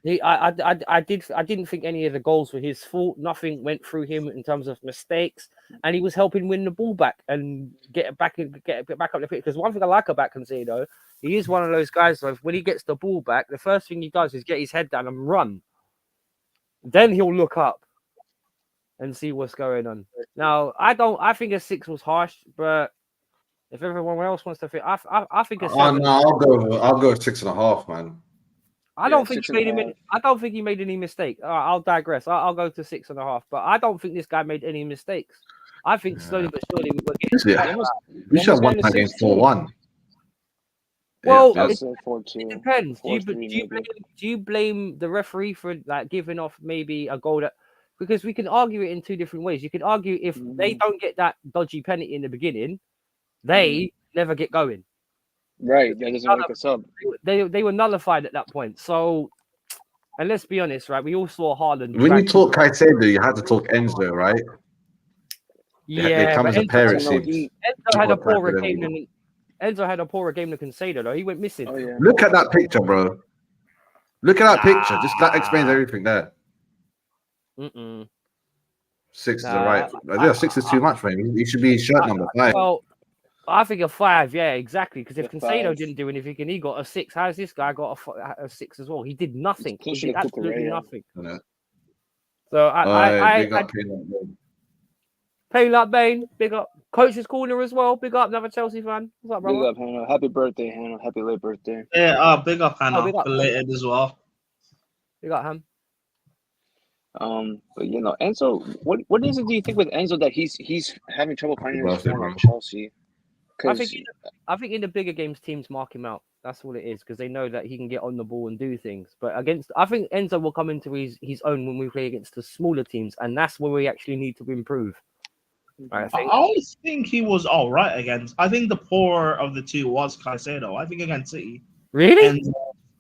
I didn't think any of the goals were his fault. Nothing went through him in terms of mistakes, and he was helping win the ball back and get it back up the pitch. Because one thing I like about Caicedo, he is one of those guys. So when he gets the ball back, the first thing he does is get his head down and run. Then he'll look up and see what's going on. Now, I think a 6 was harsh, but if everyone else wants to think, I think a 7. I'll go 6.5, man. I don't think he made any mistake. I'll digress. I'll go to 6.5. But I don't think this guy made any mistakes. I think slowly but surely we were getting. We should have won that game 4-1. Well, it depends. Do you blame the referee for like giving off maybe a goal that? Because we can argue it in 2 different ways. You can argue if they don't get that dodgy penalty in the beginning, they never get going. Right, that doesn't make us up. They were nullified at that point. So, and let's be honest, right? We all saw Haaland. When you talk Caicedo, you had to talk Enzo, right? Yeah, they come as a pair. It seems. Enzo had a poorer game than Caicedo, though. He went missing. Oh, yeah. Look at that picture, bro. Look at that picture. Just that explains everything there. 6 is the right. 6 is too much for him. He should be shirt number 5. Well, I think a 5, yeah, exactly. Because if A Cancelo 5. didn't do anything and he got a 6, how's this guy got a 6 as well? He did nothing. He closer did to absolutely Cucurella. nothing. Yeah. So I Big up Peanut Bone. Pay up Bain, big up Coach's Corner as well. Big up another Chelsea fan. What's up, Big brother? up, Hannah. Happy birthday, Hannah. Happy late birthday. Yeah, big up Hannah, big up. belated as well. Big up Ham. But Enzo, what is it do you think with Enzo that he's having trouble finding his Birthday, form bro. at Chelsea? I Because think in the bigger games, teams mark him out. That's all it is because they know that he can get on the ball and do things. But I think Enzo will come into his own when we play against the smaller teams, and that's where we actually need to improve. I I think. always think he was all right against. I think the poorer of the two was Caicedo. I think against City. Really? Enzo,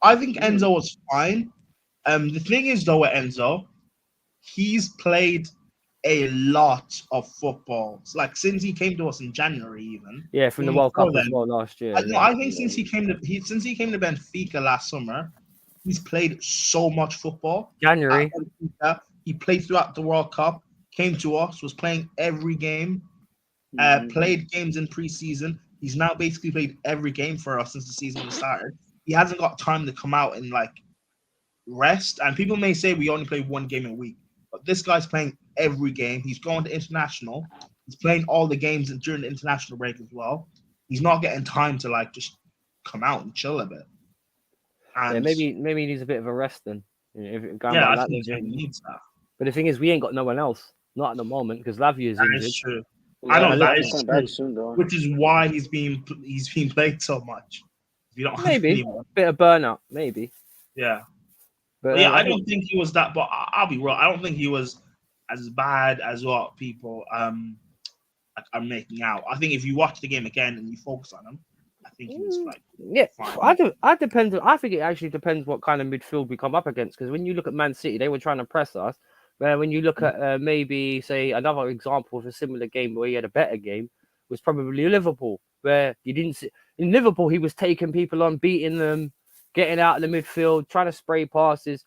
I think Enzo was fine. The thing is, though, with Enzo, he's played a lot of football. It's like since he came to us in January, even. Yeah, from the Even World Cup before as then. well last year. I think since he came to Benfica last summer, he's played so much football. January. At Benfica, he played throughout the World Cup. Came to us, was playing every game. Played games in preseason. He's now basically played every game for us since the season started. He hasn't got time to come out and like rest. And people may say we only play one game a week, but this guy's playing every game. He's going to international. He's playing all the games during the international break as well. He's not getting time to like just come out and chill a bit. And maybe he needs a bit of a rest then. I think he needs that. But the thing is, we ain't got no one else. Not at the moment because Lavia is That injured. is true. Yeah, I know that he's is coming true. back soon, though. Which is why he's being played so much. If you don't have Maybe anyone. bit of burnout, maybe. Yeah. But Yeah, I don't think he was that. But I'll be real. I don't think he was as bad as what people are making out. I think if you watch the game again and you focus on him, I think he was like fine. I depends. I think it actually depends what kind of midfield we come up against. Because when you look at Man City, they were trying to press us. Where when you look at maybe say another example of a similar game where he had a better game was probably Liverpool, where you didn't see in Liverpool he was taking people on, beating them, getting out of the midfield, trying to spray passes.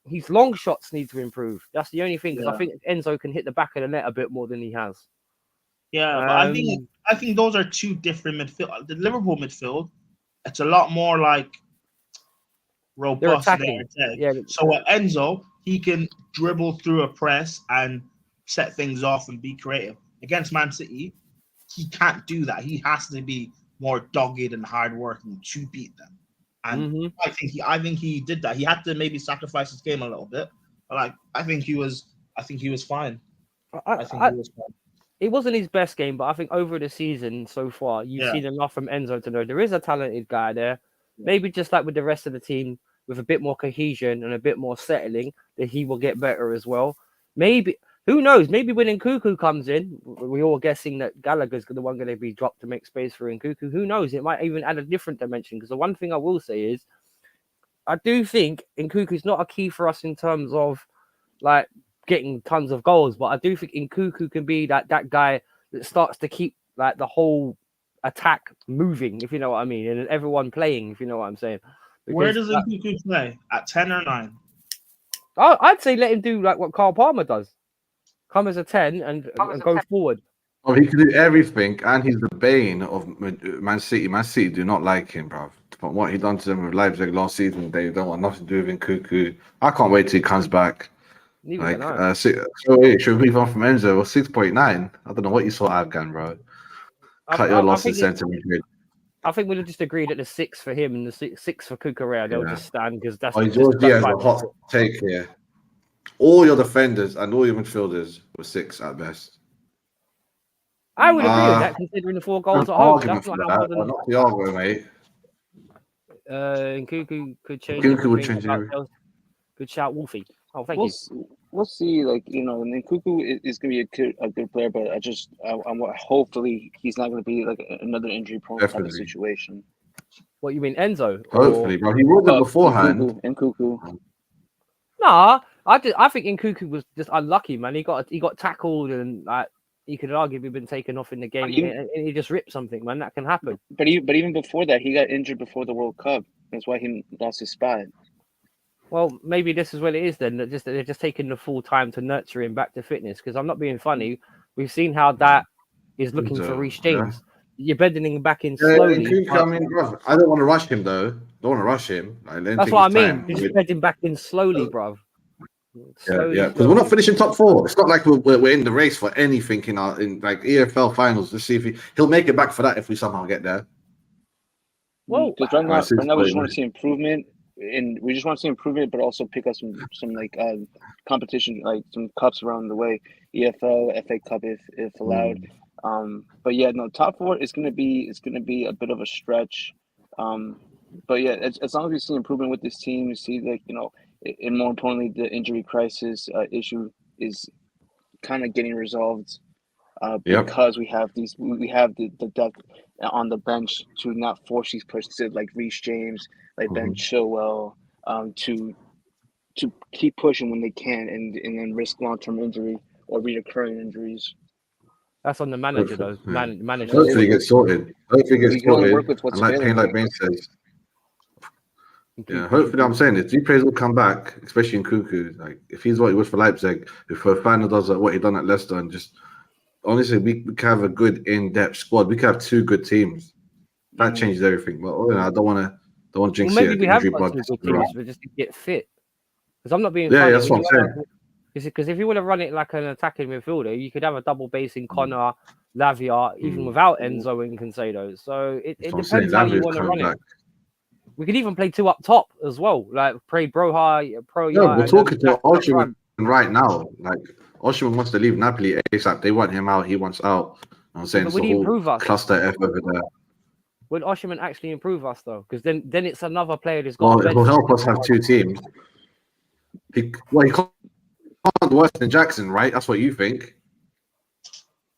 His long shots need to improve. That's the only thing. Because I think Enzo can hit the back of the net a bit more than he has. Yeah, but I think those are two different midfield. The Liverpool midfield, it's a lot more like robust. Yeah. So with Enzo, he can dribble through a press and set things off and be creative. Against Man City, he can't do that. He has to be more dogged and hardworking to beat them. And I think he did that. He had to maybe sacrifice his game a little bit, but I think he was fine. I think he was fine. It wasn't his best game, but I think over the season so far, you've seen enough from Enzo to know there is a talented guy there. Yeah. Maybe just like with the rest of the team, with a bit more cohesion and a bit more settling, that he will get better as well. Maybe, who knows? Maybe when Nkunku comes in, we're all guessing that Gallagher's the one going to be dropped to make space for Nkunku. Who knows? It might even add a different dimension. Because the one thing I will say is, I do think Nkunku's not a key for us in terms of like getting tons of goals, but I do think Nkunku can be that guy that starts to keep like the whole attack moving, if you know what I mean, and everyone playing, if you know what I'm saying. Because, where does Nkunku play? At 10 or 9? I'd say let him do like what Carl Palmer does. Come as a 10 and go forward. Oh, he can do everything, and he's the bane of Man City. Man City do not like him, bro. From what he done to them with Leipzig last season, they don't want nothing to do with Nkunku. I can't wait till he comes back. Should we move on from Enzo? Well, 6.9. I don't know what you saw Afghan, bro. Cut your losses, centre midfield. I think we'll just agree that the 6 for him and the 6 for Cucurella, they'll just stand because that's. George Diaz a hot take here. All your defenders and all your midfielders were 6 at best. I would agree with that, considering the 4 goals at home. That's not how not Thiago, mate. Nkunku could change. Nkunku would change everything. Good shout, Wolfie. Oh, thank you. We'll see. Like Nkunku is going to be a good player, but I'm hopefully he's not going to be like another injury-prone type of situation. What you mean, Enzo? Hopefully, bro. He wasn't beforehand. Nkunku. Nah, I think Nkunku was just unlucky, man. He got tackled and he could arguably been taken off in the game, and he just ripped something, man. That can happen. But even before that, he got injured before the World Cup. That's why he lost his spot. Well, maybe this is what it is then. They're just taking the full time to nurture him back to fitness. Because I'm not being funny. We've seen how that is looking for Reece James. you're bending him back in Yeah, slowly. Nkunku, I mean, bro, I don't want to rush him though. Don't want to rush him. That's what I mean. You're just bending back in slowly, bruv. Slowly, Yeah, because we're not finishing top 4. It's not like we're in the race for anything in like EFL finals. Let's see if he'll make it back for that if we somehow get there. Well, because right now we just want to see improvement, and we just want to see improvement, but also pick up some like competition, like some cups around the way, EFL, FA Cup if allowed. But yeah, no, top 4 is gonna be a bit of a stretch. But yeah, as long as we see improvement with this team, we see like and more importantly, the injury crisis issue is kind of getting resolved. Because we have the depth on the bench to not force these pushes like Reece James, like Ben Chilwell, to keep pushing when they can and then risk long-term injury or reoccurring injuries. That's on the manager though. Manager. Hopefully, it gets sorted. You can only work with what's and available. like Ben says. Yeah, hopefully, I'm saying if Dupraz will come back, especially in Nkunku, like if he's what he was for Leipzig, if Fofana does what he done at Leicester, and just honestly, we can have a good in-depth squad. We can have 2 good teams. That changes everything. But I don't want to jinx it. Maybe we have got 2 good teams, but just to get fit. Because I'm not being funny. Yeah, that's what I'm saying. Because if you want to run it like an attacking midfielder, you could have a double base in Connor, Lavia, even without Enzo and Conceição. So it depends how you want to run it. We could even play 2 up top as well, like play Broha, we're talking to Osimhen right now. Like Osimhen wants to leave Napoli ASAP. They want him out. He wants out. I'm saying it's a whole cluster F over there. Would Osimhen actually improve us though? Because then it's another player that's got. Well, it will help us have 2 teams. He can't worse than Jackson, right? That's what you think.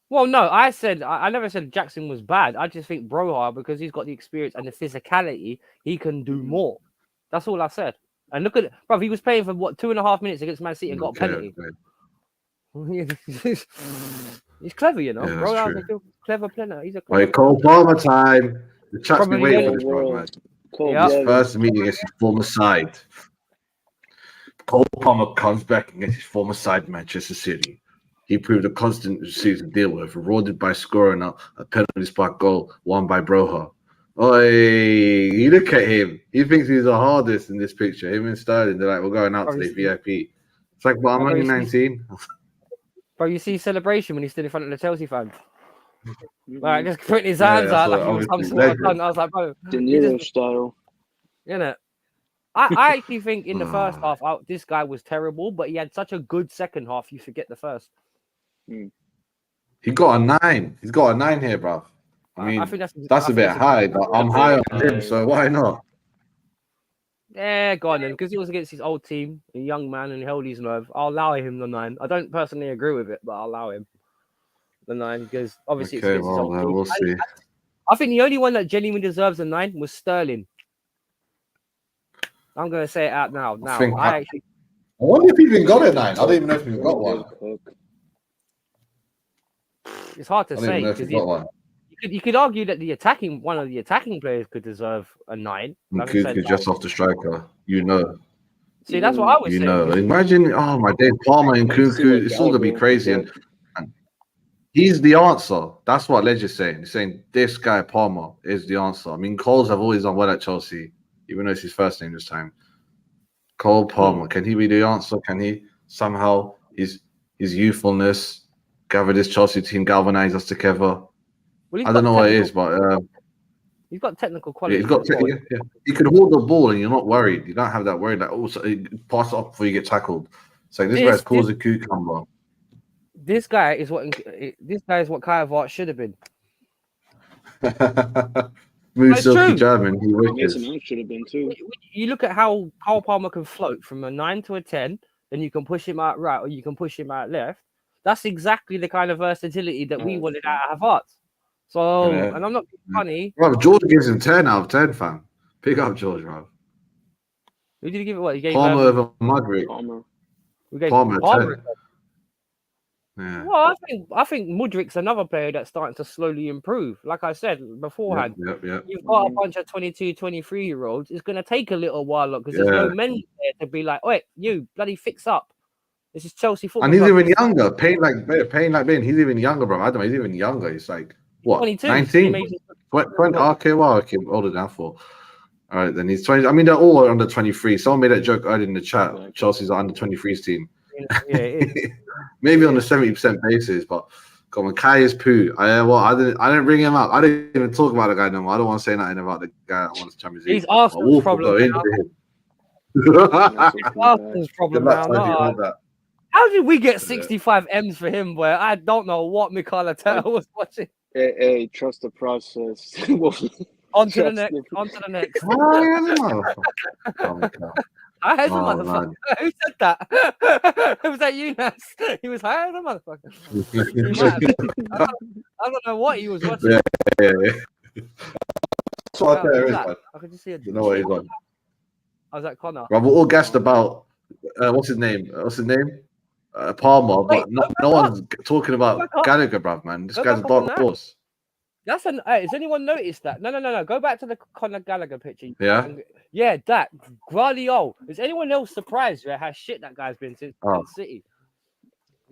Well, no, I never said Jackson was bad. I just think Broha, because he's got the experience and the physicality, he can do more. That's all I said. And look at it, bro. He was playing for 2.5 minutes against Man City and got a penalty. He's clever, Yeah, Broha's a clever player. He's a clever Cole Palmer time. The chat's been waiting for this, bro, man. His first meeting against his former side. Cole Palmer comes back against his former side, Manchester City. He proved a constant season deal with, rewarded by scoring a penalty spot goal won by Broha. Oi, you look at him. He thinks he's the hardest in this picture. Him and Sterling, they're like, we're going out today, VIP. It's like, but I'm only 19. Bro, you see celebration when he stood in front of the Chelsea fans. Like, just putting his hands out like he was some sort of gun. I was like, bro. De Niro style. I actually think in the first half, this guy was terrible, but he had such a good second half, you forget the first. He got a 9. He's got a 9 here, bro. I mean, I think that's a bit high, but I'm high on him, so why not? Yeah, go on then, because he was against his old team, a young man, and he held his nerve. I'll allow him the 9. I don't personally agree with it, but I'll allow him the 9 because obviously it's against his old team. We'll see. I think the only one that genuinely deserves a 9 was Sterling. I'm going to say it out now. I wonder if he even got a 9. I don't even know if he got one. It's hard to say because you could argue that one of the attacking players could deserve a 9. Nkunku just off the striker, See, that's what I was saying. Imagine, oh my day, Palmer and Nkunku. It's all gonna be crazy, and he's the answer. That's what Ledge is saying. He's saying this guy Palmer is the answer. I mean, Coles have always done well at Chelsea, even though it's his first name this time. Cole Palmer, can he be the answer? Can he somehow his youthfulness gather this Chelsea team, galvanize us together? Well, I don't know what it is, but he's got technical quality. Yeah, he can hold the ball, and you're not worried. You don't have that worry that pass it up before you get tackled. So this guy's caused a cucumber. This guy is what Kai Havertz should have been. Smooth, silky German. Mason should have been too. You look at how Cole Palmer can float from a 9 to a 10, then you can push him out right or you can push him out left. That's exactly the kind of versatility that we wanted out of Havertz. So, and I'm not being funny. Bro, George gives him 10 out of 10, fam. Pick up George, bro. Who did he give it? What? He gave Palmer over Mudryk. Palmer 10. Yeah. Well, I think Mudryk's another player that's starting to slowly improve. Like I said beforehand, you've got a bunch of 22, 23-year-olds. It's going to take a little while because there's no men there to be like, "Oi, you bloody fix up." This is Chelsea football. And he's even younger. Payne like Ben. He's even younger, bro. I don't know. He's even younger. He's like What? 22. 19? 20, okay, well, okay, older than 4. All right, then he's 20. I mean, they're all under 23. Someone made that joke earlier in the chat. Chelsea's an under 23s team. Yeah, it is. Maybe on a 70% basis, but come on, Kai is poo. I didn't bring him up. I didn't even talk about the guy no more. I don't want to say nothing about the guy that won the Champions League. He's Arsenal's problem. Arsenal's problem now. Not how did we get 65 M's for him? Where I don't know what Mikel Arteta was watching. Hey, trust the process. On to the next. I heard the motherfucker. Who said that? Was that you, Nas? He was higher than a motherfucker. I don't know what he was watching. Yeah. I could just see it. You know what he's on. I was like, Connor. Bro, we're all gassed about what's his name? Palmer, but no one's talking about Gallagher, bruv, man. This guy's a dark horse. That's has anyone noticed that? No. Go back to the Conor Gallagher picture. Yeah, that Guardiola. Is anyone else surprised at how shit that guy's been since Man City?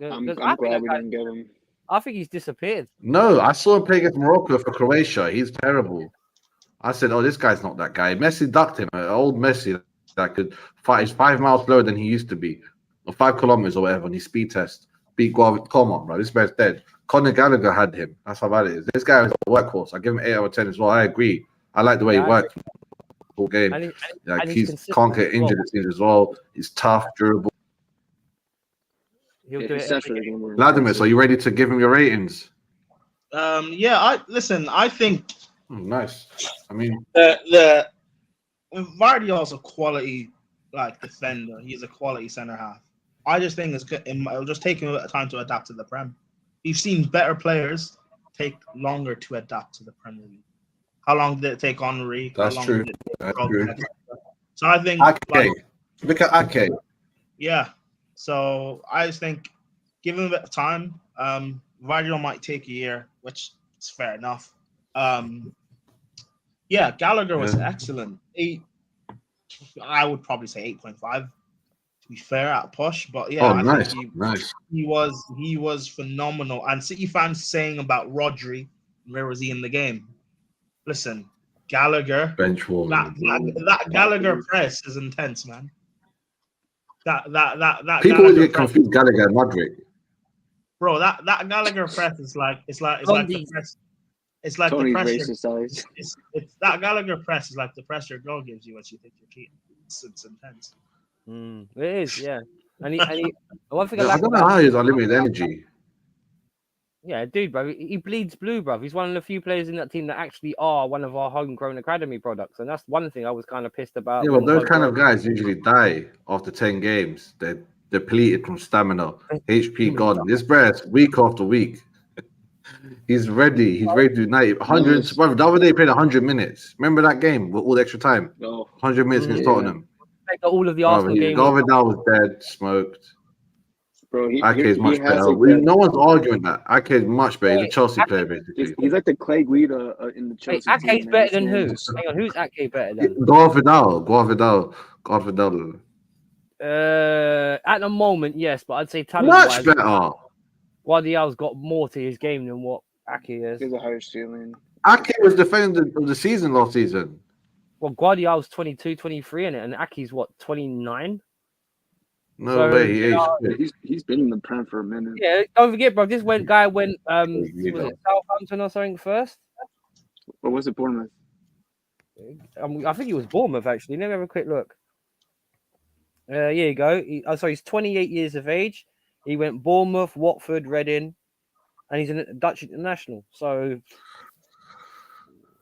I'm glad we didn't get him. I think he's disappeared. No, I saw him play against Morocco for Croatia. He's terrible. I said, "Oh, this guy's not that guy." Messi ducked him. Old Messi that could fight. He's 5 miles slower than he used to be, or 5 kilometers or whatever. On his speed test, beat Guardiola. Come on, bro. This man's dead. Conor Gallagher had him. That's how bad it is. This guy is a workhorse. I give him 8 out of 10 as well. I agree. I like the way he works all game. And he can't get injured as well. He's tough, durable. Vladimir, so are you ready to give him your ratings? I think nice. I mean, the Vardy's a quality defender. He's a quality center half. I just think it'll just take him a bit of time to adapt to the Prem. We've seen better players take longer to adapt to the Premier League. How long did it take Henry? That's true. So I think look at Ake. Yeah. So I just think give him a bit of time. Vardy might take a year, which is fair enough. Gallagher was excellent. I would probably say 8.5 to be fair at push, but nice. He was phenomenal. And City fans saying about Rodri, where was he in the game? Listen, Gallagher, bench warmer. That Gallagher press is intense, man. That people would get confused. Gallagher and Modric, bro. That Gallagher press is like the press. It's like the pressure. It's that Gallagher press is like the pressure girl gives you when you think you're cheating. It's intense. It is, yeah. And he one thing I don't know how he's unlimited energy. Yeah, dude, bro. He bleeds blue, bro. He's one of the few players in that team that actually are one of our homegrown academy products, and that's one thing I was kind of pissed about. Yeah, well, those kind of guys usually die after 10 games. They're depleted from stamina, HP gone. This brother's week after week. He's ready. He's ready to do 90, 100. Brother, the other day he played 100 minutes. Remember that game with all the extra time? 100 minutes against Tottenham. All of the Arsenal games. Garvidal was dead, smoked. Bro, Ake is much better. No one's arguing that. Ake is much better. He's a Chelsea player, basically. He's like the Clay Guida in the Chelsea team. Ake's better than who? Hang on, who's Ake better than? Garvidal. At the moment, yes, but I'd say talent-wise, much better. Guardiola's got more to his game than what Ake is. He's a higher ceiling. Ake was defender of the season last season. Well, Guardiola's 22, 23 in it, and Ake's what, 29? No way, he's been in the Prem for a minute. Yeah, don't forget, bro. This guy went was it Southampton or something first? Or was it Bournemouth? I think it was Bournemouth actually. Let me have a quick look. Here you go. He's 28 years of age. He went Bournemouth, Watford, Reading, and he's a Dutch international. So,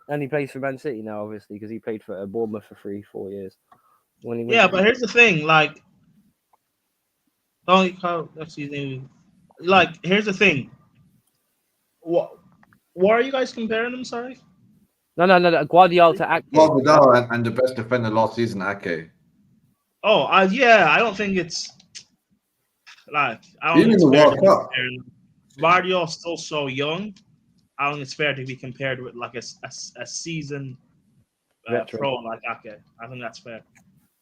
and he plays for Man City now, obviously, because he played for Bournemouth for 3-4 years. But here's the thing, here's the thing. What are you guys comparing them? Sorry. No. Guardiola to Ake. Guardiola and the best defender last season, Ake. Oh, I don't think it's even the World Cup. Guardiola's still so young. I don't think it's fair to be compared with a seasoned pro like Ake. I think that's fair.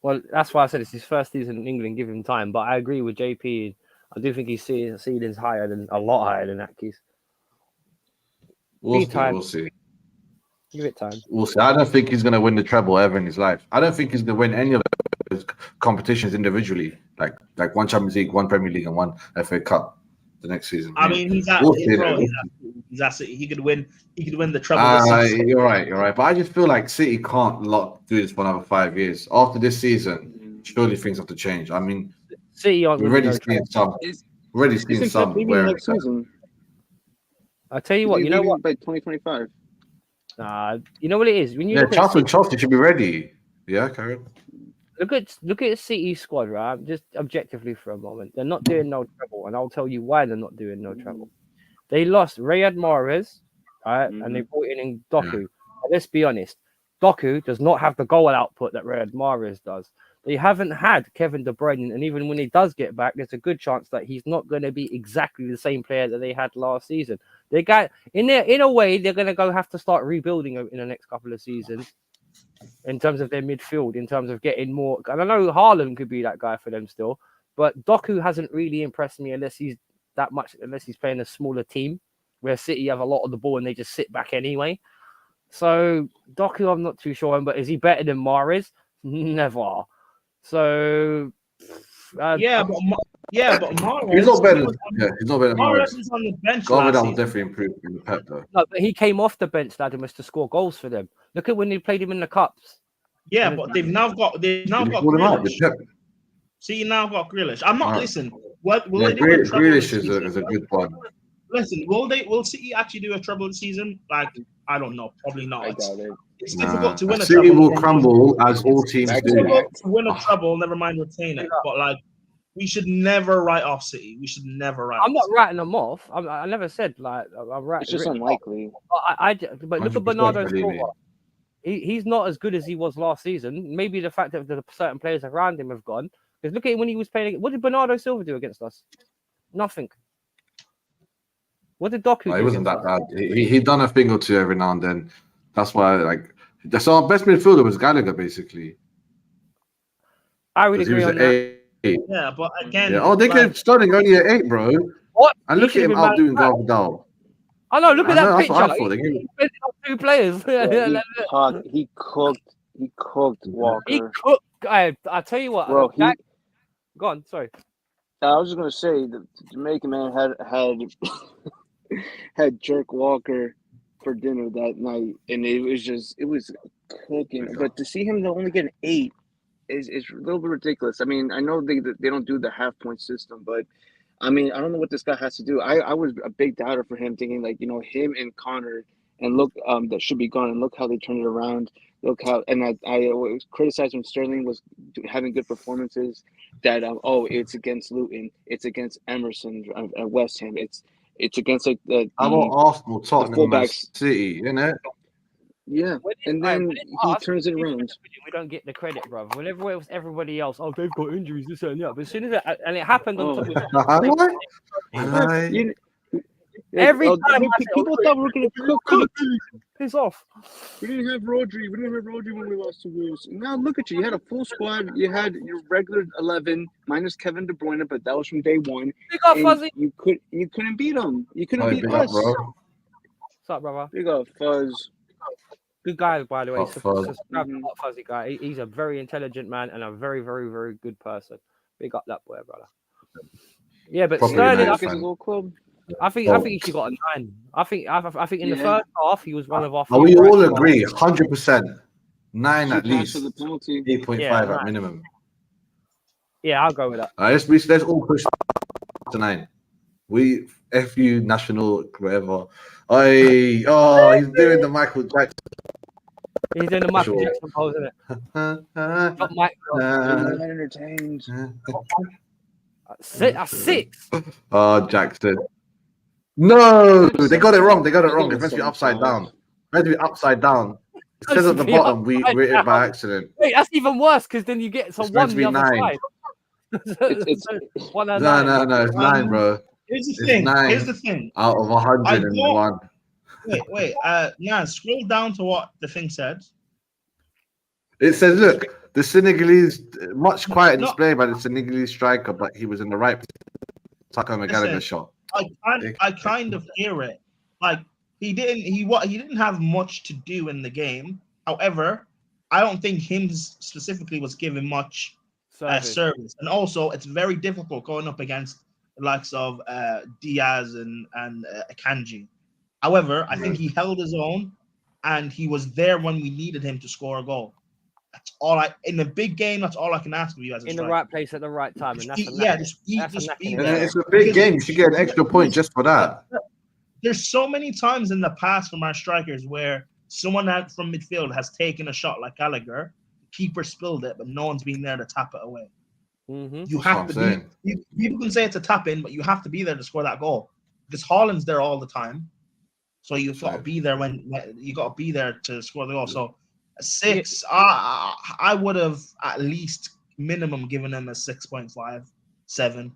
Well, that's why I said it's his first season in England. Give him time, but I agree with JP. I do think his ceiling's a lot higher than Ake's. We'll Be see. time. We'll see. Give it time. We'll see. I don't think he's going to win the treble ever in his life. I don't think he's going to win any of those competitions individually, like one Champions League, one Premier League, and one FA Cup the next season. I mean, he's at We'll his see, role. though. He's at City. He could win. He could win the treble this season. You're right. But I just feel like City can't do this for another 5 years. After this season, surely things have to change. I mean, City aren't we're winning already no seeing some. Is- We're already He's seeing in some. maybe Where next season. I tell you what, you know what? By 2025. You know what it is when you yeah, look at Chelsea should be ready. Yeah, Karen. look at City squad, right? Just objectively for a moment, they're not doing no trouble, and I'll tell you why they're not doing no trouble. They lost Riyad Mahrez, right, and they brought in Doku. Now, let's be honest, Doku does not have the goal output that Riyad Mahrez does. They haven't had Kevin De Bruyne, and even when he does get back, there's a good chance that he's not going to be exactly the same player that they had last season. They got in a way, they're going to have to start rebuilding in the next couple of seasons in terms of their midfield, in terms of getting more. And I know Haaland could be that guy for them still, but Doku hasn't really impressed me unless he's playing a smaller team where City have a lot of the ball and they just sit back anyway. So Doku, I'm not too sure on, but is he better than Mahrez? Never. So but Mahrez, He's not better. He's not better than Mahrez Mahrez. was on the bench Garvin last will season. definitely improve in the Pep though. no, but he came off the bench, Latimus, to score goals for them. Look at when they played him in the cups. Yeah, but they've now got He pulled him out with Grealish. Pep. See, you now got Grealish. I'm not Right. listen. What will Yeah, they do? A treble Grealish this is a good one. Listen, will City actually do a treble this season? Like, I don't know. Probably not. I doubt it. It's difficult to win a City treble. will crumble as all teams It's do. difficult to win a treble, never mind retain it. But like, we should never write off City. We should never write. I'm not off writing them off. I never said like I'm right. It's just unlikely. But look at 100% Bernardo believe Silva. it. He's not as good as he was last season. Maybe the fact that the certain players around him have gone. Because look at when he was playing. What did Bernardo Silva do against us? Nothing. What did Doku do? He wasn't that against us? bad. He done a thing or two every now and then. That's why so our best midfielder was Gallagher basically. I would 'Cause he agree was on at that. 8. Yeah, but again, Yeah. Oh, they like, gave Sterling only at 8, bro. What? And He look at should have him been man outdoing of the match. Gvardiol. I know. Look at I know, that that's what I picture. thought. They gave- He played up 2 players. He cooked Walker. He cooked. I tell you what. Bro, Jack, go on. Sorry. I was just gonna say the Jamaican man had Jerk Walker for dinner that night, and it was cooking. But to see him to only get an 8 is a little bit ridiculous. I mean, I know they don't do the half point system, but I mean, I don't know what this guy has to do. I was a big doubter for him, thinking like, him and Connor, and look, that should be gone, and look how they turned it around. Look how, and I was criticized when Sterling was having good performances. That it's against Luton, it's against Emerson, West Ham, it's against like the How about Arsenal, Tottenham, Man fullbacks. City, innit? Yeah, and then he turns it around. We don't get the credit, bro. Whenever it was everybody else, they've got injuries, this and that. But as soon as it happened on top of You- every time people thought we were gonna cook. piss off. We didn't have Rodri. When we lost to Wolves. Now look at you. You had a full squad. You had your regular 11 minus Kevin De Bruyne, but that was from day one. Big up, And Fuzzy. you couldn't beat them. You couldn't beat Big us. up, bro. What's up, brother? Big up, Fuzz. Good guy, by the way. Oh, Fuzz. Subscribe to that Fuzzy guy. He's a very intelligent man and a very, very, very good person. Big up that boy, brother. Yeah, but Probably Sterling, nice, I think man. Little club. he should got a 9. I think in the Yeah. first half he was one of our. We few all bright agree, 100%. 9 at Two passes least. for the penalty. 8.5 Yeah, at right. minimum. Yeah, I'll go with that. Let's all push to 9. We FU national whatever. He's doing the Michael Jackson. He's doing the Michael Sure. Jackson pose, isn't it? Not Mike. I'm entertained. That's 6. Jackson. No, they got it wrong. It's meant to be upside down. It says at the bottom, we wrote it by accident. Wait, that's even worse because then you get some It's meant one to the be other 9. side. It's- One and No, 9. it's 9, bro. Here's the It's thing. 9. Here's the thing. Out of 101. Wait. Scroll down to what the thing said. It says, look, the Senegalese, much quiet No. display by the Senegalese striker, but he was in the right position. Tucker McGallagher Listen. shot. I kind of hear it. Like He didn't have much to do in the game. However, I don't think him specifically was given much service. And also, it's very difficult going up against the likes of Diaz and Akanji. However, I think he held his own, and he was there when we needed him to score a goal. That's all in a big game. That's all I can ask of you as a in the right place at the right time. And It's a big game. You should get an extra point just for that. There's so many times in the past from our strikers where someone out from midfield has taken a shot like Gallagher, keeper spilled it, but no one's been there to tap it away. Mm-hmm. You have to be. People can say it's a tap in, but you have to be there to score that goal because Haaland's there all the time. So you've got to be there when you got to be there to score the goal. So a 6, I would have at least minimum given him a 6.5, 7.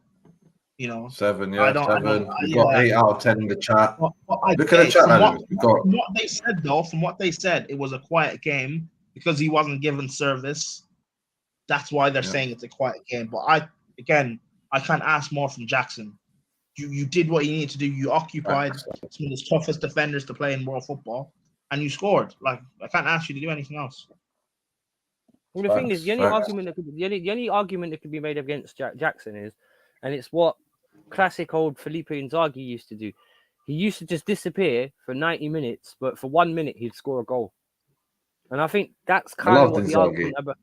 7, yeah, 7. We got 8 out of 10 in the chat. Look at the chat, from what they said, though, it was a quiet game because he wasn't given service. That's why they're saying it's a quiet game. But I can't ask more from Jackson. You did what you needed to do. You occupied some of the toughest defenders to play in world football, and you scored. Like, I can't ask you to do anything else. Well, the thing is, the only argument that could be made against Jackson is, and it's what classic old Felipe Inzaghi used to do. He used to just disappear for 90 minutes, but for 1 minute he'd score a goal. And I think that's kind of what the argument about.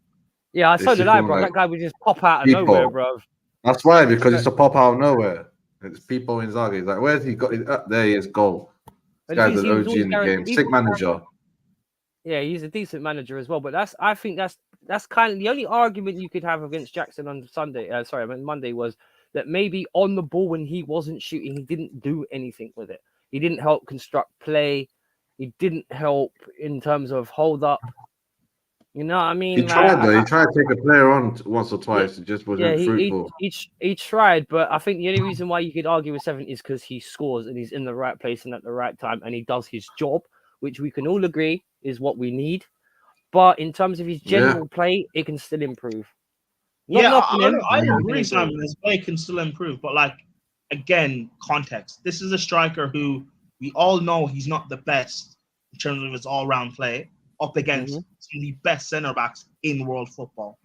Yeah, I saw the live, bro. That guy would just pop out of nowhere, bro. That's why, because it's a pop out of nowhere. It's people Inzaghi. He's like, where's he got it? There he is, goal. This guy's an OG in the game. Sick manager. Yeah, he's a decent manager as well. But I think that's kind of the only argument you could have against Jackson on Monday was that maybe on the ball when he wasn't shooting, he didn't do anything with it. He didn't help construct play. He didn't help in terms of hold up. You know what I mean? He tried though. He tried to take a player on once or twice. It just wasn't fruitful. He tried, but I think the only reason why you could argue with 7 is because he scores and he's in the right place and at the right time and he does his job, which we can all agree is what we need. But in terms of his general play, it can still improve. I agree, Simon. His play can still improve, but again, context. This is a striker who we all know he's not the best in terms of his all-round play, up against some of the best centre backs in world football.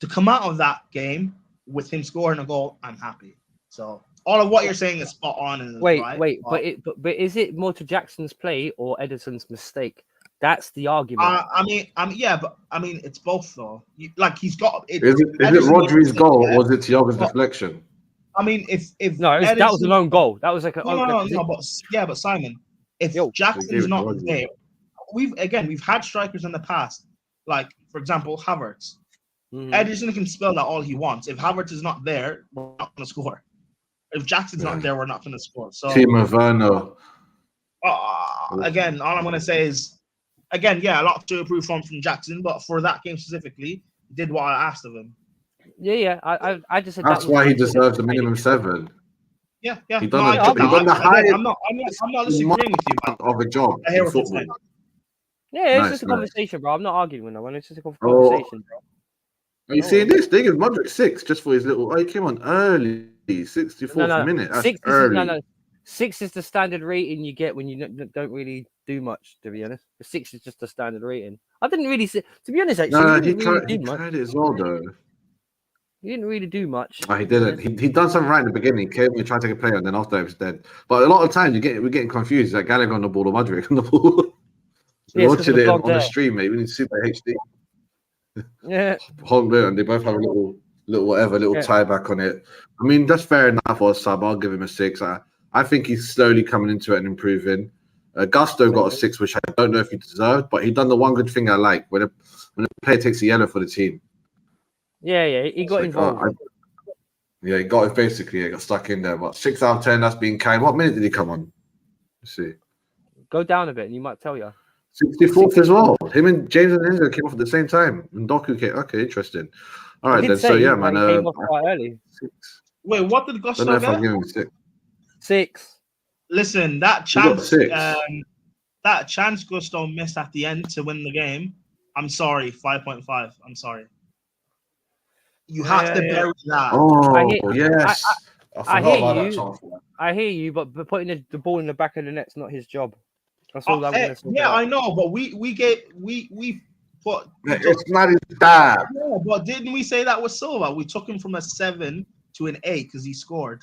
To come out of that game with him scoring a goal, I'm happy. So all of what you're saying is spot on. And but is it more to Jackson's play or Ederson's mistake? That's the argument. It's both though. He's got. Is it Rodri's goal or is it Thiago's deflection? I mean, if Ederson, that was a lone goal. That was like but Simon, if Jackson's not there, we've had strikers in the past, like for example Havertz. Ederson can spell that all he wants. If Havertz is not there, we're not going to score. If Jackson's not there, we're not going to score. So Timo Werner. Again, all I'm going to say is, a lot to improve from Jackson, but for that game specifically, he did what I asked of him. Yeah. I just said that's why he deserves a minimum 7. Yeah. He done the highest. I'm not disagreeing with you of a job. I hear what you're saying. Yeah, it's just a conversation, bro. I'm not arguing with no one. It's just a conversation, bro. Are you seeing this? They give Modric 6 just for his little. Oh, he came on early, 64th minute. That's 6 early. 6 is the standard rating you get when you don't really do much. To be honest, 6 is just the standard rating. I didn't really see. To be honest, actually, he tried it as well, though. He didn't really do much. Oh, he didn't. He done something right in the beginning. He came and tried to take a player, and then after it was dead. But a lot of times we're getting confused. Like Gallagher on the ball or Modric on the ball. We're watching it on the stream, mate. We need Super HD. Yeah, and they both have a little tie back on it. I mean, that's fair enough for a sub. I'll give him a 6. I think he's slowly coming into it and improving. Gusto got a 6, which I don't know if he deserved, but he done the one good thing I like when a player takes a yellow for the team. Yeah, he got involved. He got it basically. He got stuck in there. But 6 out of 10, that's being kind. What minute did he come on? Let's see. Go down a bit, and you might tell you. 64th as well. Him and James and Enzo came off at the same time. And Doku came. Okay, interesting. All right, then. So, yeah, man. Came off quite early. 6. Wait, what did Gusto get? I don't know if get? I'm giving him 6. 6. Listen, that chance Gusto missed at the end to win the game. I'm sorry, 5.5. I'm sorry. You have to bury that. Oh, yes. I hear you, but putting the ball in the back of the net's not his job. That's all I'm gonna say. Yeah, I know, but we put. It's not his dad. Yeah, but didn't we say that was Silva? We took him from a 7 to an 8 because he scored.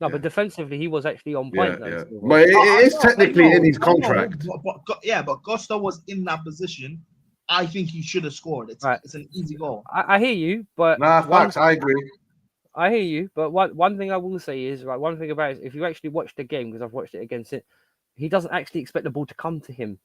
No, Yeah. but defensively, he was actually on Yeah, point. yeah. Though, But it is I technically know, in his I know, contract. but Gusto was in that position. I think he should have scored. It's an easy goal. I hear you, but Nah, facts. I agree. I hear you, but one thing I will say is one thing about it, if you actually watch the game, because I've watched it against it, he doesn't actually expect the ball to come to him.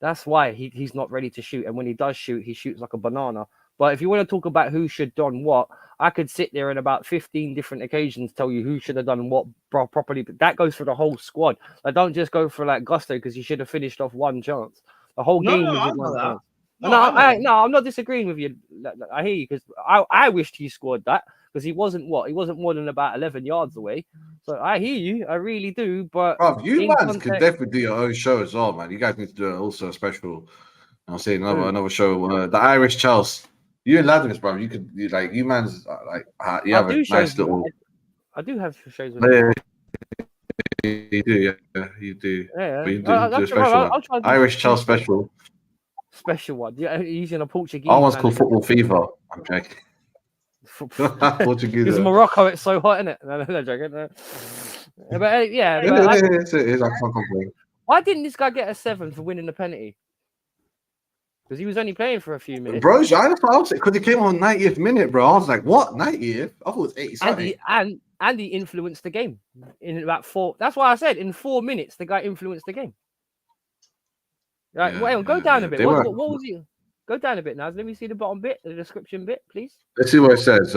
That's why he's not ready to shoot, and when he does shoot, he shoots like a banana. But if you want to talk about who should done what, I could sit there in about 15 different occasions tell you who should have done what properly. But that goes for the whole squad. I don't just go for like Gusto because he should have finished off one chance. The whole game was just one chance. No, I'm not disagreeing with you. I hear you because I wished he scored that because he wasn't more than about 11 yards away. So I hear you, I really do. But you guys could definitely do your own show as well, man. You guys need to do also a special. I'll say another show. The Irish Chelsea. You and Ladness, bro. You could you man's like you have a nice little. I do have shows. With you do, yeah, you do. Yeah, but you do a special one. Irish Chelsea special. Special one. Yeah, using a Portuguese. I once called Football Fever. I'm joking. Portuguese. Because Morocco, it's so hot, isn't it? No, joking. No. But yeah, it is. I can't complain. Why didn't this guy get a 7 for winning the penalty? Because he was only playing for a few minutes. Bro, I just thought because he came on 90th minute, bro. I was like, what? 90th? I thought it was 80 something. And he influenced the game in about 4. That's why I said in 4 minutes the guy influenced the game. Right, go down a bit. What was he? Go down a bit now. Let me see the bottom bit, the description bit, please. Let's see what it says.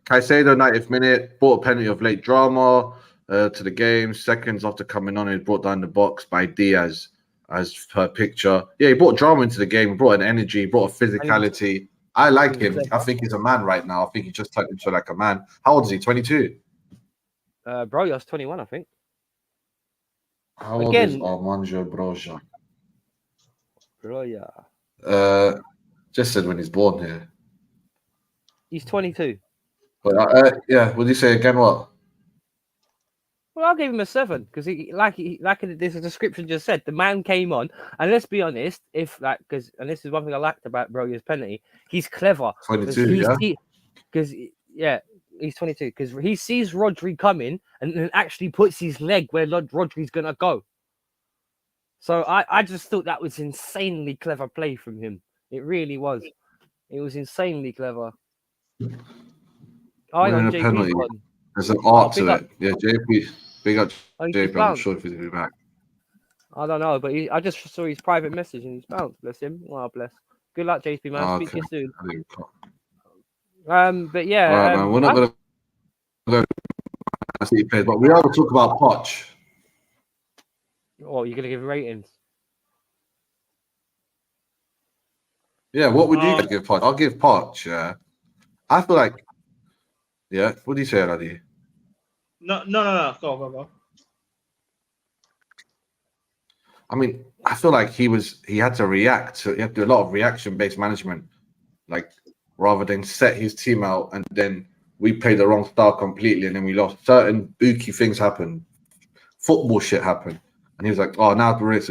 Caicedo, 90th minute, brought a penalty of late drama to the game. Seconds after coming on, he brought down the box by Diaz as per picture. Yeah, he brought drama into the game. He brought an energy, he brought a physicality. I like him. I think he's a man right now. I think he just turned into like a man. How old is he? 22? Broja's 21, I think. How old is Armando Broja? Broja. Just said when he's born here. He's 22. But yeah, would you say again what? Well, I'll give him a 7 because like this description just said, the man came on, and let's be honest, and this is one thing I liked about Broja's penalty, he's clever. 22, Because he's 22 because he sees Rodri coming and then actually puts his leg where Rodri's gonna go. So I just thought that was insanely clever play from him. It really was. It was insanely clever. On JP's one. There's an art to it. Yeah, JP. Big up JP. I'm sure if he's going to be back. I don't know, but I just saw his private message and he's bounced. Bless him. Oh, bless. Good luck, JP, man. Speak to you soon. But yeah. All right, man. We're not going to see players, but we are going to talk about Poch. Oh, you're going to give ratings? Yeah, what would you give Poch? I'll give Poch, yeah. I feel like, yeah. What do you say, Adi? No. Go. I mean, I feel like he had to react. So he had to do a lot of reaction-based management, like rather than set his team out and then we played the wrong style completely and then we lost. Certain bookie things happened, football shit happened, and he was like, "Oh, now this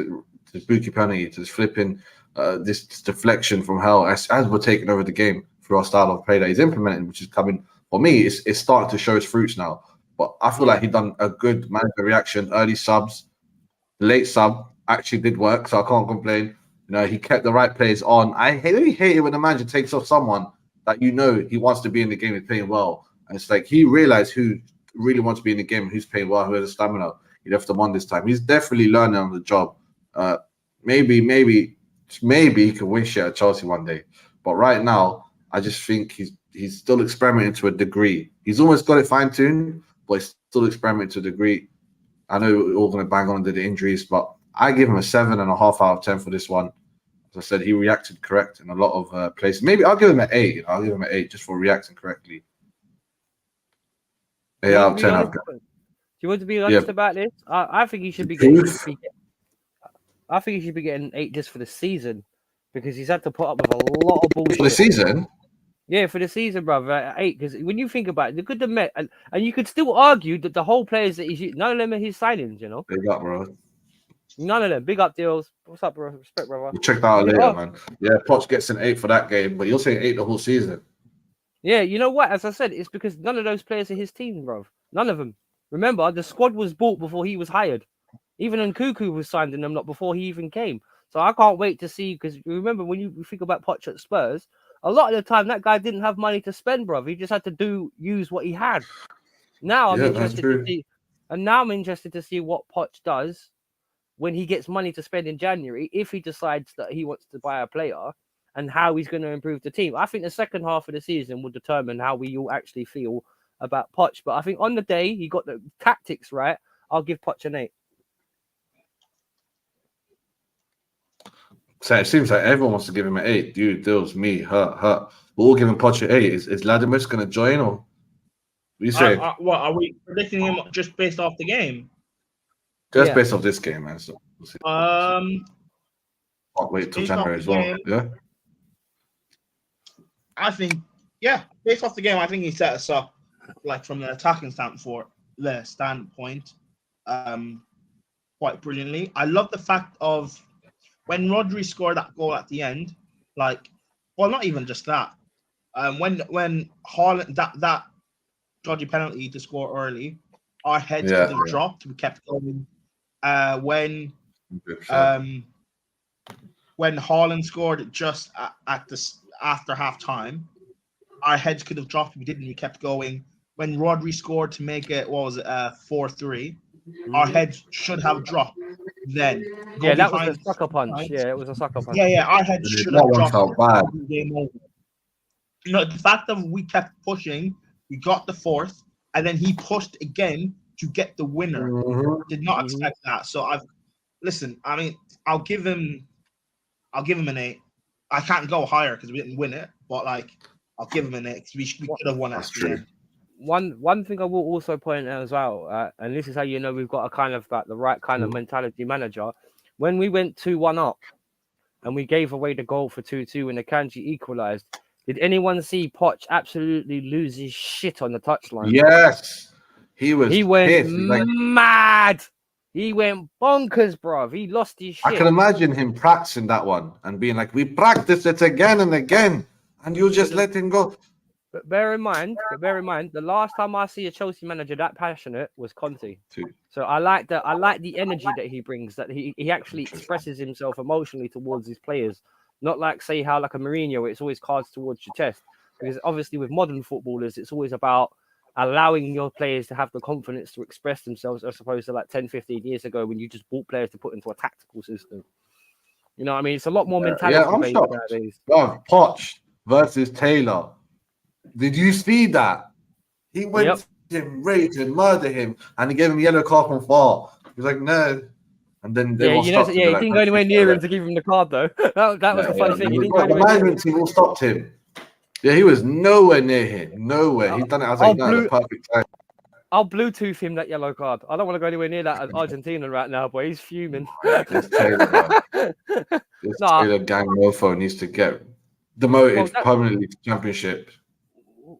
bookie penalty, this flipping, this deflection from hell." As we're taking over the game through our style of play that he's implementing, which is coming for me, it's starting to show its fruits now. But I feel like he done a good management reaction, early subs, late sub actually did work, so I can't complain. You know, he kept the right players on. I really hate it when the manager takes off someone that he wants to be in the game and playing well. And it's like he realized who really wants to be in the game and who's playing well, who has the stamina. He left them on this time. He's definitely learning on the job. Maybe he could win shit at Chelsea one day. But right now, I just think he's still experimenting to a degree. He's almost got it fine-tuned, but he's still experimenting to a degree. I know we're all going to bang on to the injuries, but I give him a 7.5 out of 10 for this one. As I said, he reacted correct in a lot of places. Maybe I'll give him an 8. I'll give him an 8 just for reacting correctly. 8 out of 10. Do you want to be honest about this? I think he should be getting. I think he should be getting 8 just for the season because he's had to put up with a lot of bullshit for the season. Yeah, for the season, brother. 8 because when you think about it, look at the Met, and you could still argue that the whole players that none of them are his signings. You know. Big up, bro. None of them. Big up deals. What's up, bro? Respect, brother. We'll check that out later, Oh. man. Yeah, Poch gets an 8 for that game, but you're saying 8 the whole season. Yeah, you know what? As I said, it's because none of those players are his team, bro. None of them. Remember, the squad was bought before he was hired. Even Nkunku was signed in them not before he even came. So I can't wait to see, because remember when you think about Poch at Spurs, a lot of the time that guy didn't have money to spend, bro. He just had to use what he had. Now I'm interested to see, and now I'm interested to see what Poch does when he gets money to spend in January, if he decides that he wants to buy a player, and how he's going to improve the team. I think the second half of the season will determine how we all actually feel about Poch. But I think on the day he got the tactics right, I'll give Poch an 8. So it seems like everyone wants to give him an 8. You, Dills, me, her. We're all giving Poch an 8. Is Ladimus going to join, or what are you saying? What are we predicting him just based off the game? Just based off this game, man. So we'll see. Can't wait till January as well. Yeah. I think, based off the game, I think he set us up like from the attacking standpoint, quite brilliantly. I love the fact of when Rodri scored that goal at the end, not even just that. When Haaland that dodgy penalty to score early, our heads could have dropped. We kept going. When Haaland scored just at the after half time, our heads could have dropped. We didn't. We kept going. When Rodri scored to make it, 4-3, our heads should have dropped then. Yeah, that was a sucker punch. Yeah, it was a sucker punch. Yeah, our heads should have dropped. Bad. The fact that we kept pushing, we got the fourth, and then he pushed again to get the winner. Did not expect that. So I'll give him an 8. I can't go higher because we didn't win it, but I'll give him an 8 because we could have won it. That's true. One thing I will also point out as well, and this is how you know we've got a kind of the right kind of mentality manager. When we went 2-1 up and we gave away the goal for 2-2 when the Kanji equalized, did anyone see Poch absolutely lose his shit on the touchline? Yes. He went mad. He went bonkers, bruv. He lost his shit. I can imagine him practicing that one and being like, we practice it again and again, and you just let him go. But bear in mind, the last time I see a Chelsea manager that passionate was Conte. So I like the energy that he brings, that he actually expresses himself emotionally towards his players. Not like, say, how like a Mourinho, where it's always cards towards your chest. Because obviously with modern footballers, it's always about allowing your players to have the confidence to express themselves, as opposed to 10, 15 years ago when you just bought players to put into a tactical system. You know what I mean? It's a lot more mentality based nowadays. Poch versus Taylor. Did you see that? He went to him, ready to murder him, and he gave him a yellow card from far. He was like, no. And then they he didn't go anywhere near him to give him the card, though. that was the funny thing. The management team all stopped him. Yeah, he was nowhere near him. Nowhere. He'd done it. I was like, no, the perfect time. I'll Bluetooth him that yellow card. I don't want to go anywhere near that Argentina right now, boy. He's fuming. This Taylor gang mofo needs to get demoted permanently to Championship.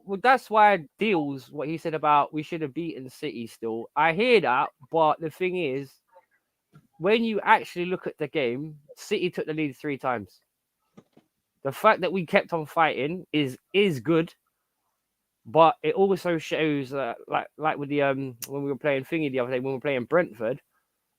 Well, that's why Deals what he said about we should have beaten City still. I hear that, but the thing is, when you actually look at the game, City took the lead 3 times. The fact that we kept on fighting is good, but it also shows like with the when we were playing Thingy the other day, when we were playing Brentford,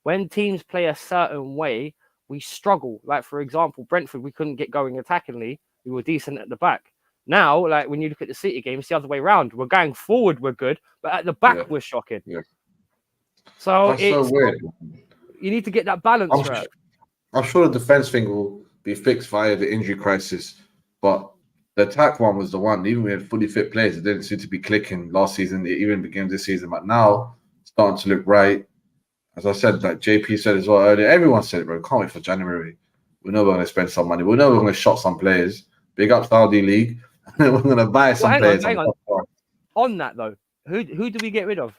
when teams play a certain way, we struggle. Like for example, Brentford, we couldn't get going attackingly. We were decent at the back. Now, like when you look at the City game, it's the other way around. We're going forward, we're good, but at the back, we're shocking. Yeah. So that's so weird. You need to get that balance right. I'm sure the defense thing will be fixed via the injury crisis, but the attack one was the one. Even we had fully fit players, it didn't seem to be clicking last season, even beginning this season. But now, it's starting to look right. As I said, like JP said as well earlier, everyone said it, bro. Can't wait for January. We know we're going to spend some money. We know we're going to shot some players. Big up Saudi League. And then we're going to buy some players. Hang on. On that though, who do we get rid of?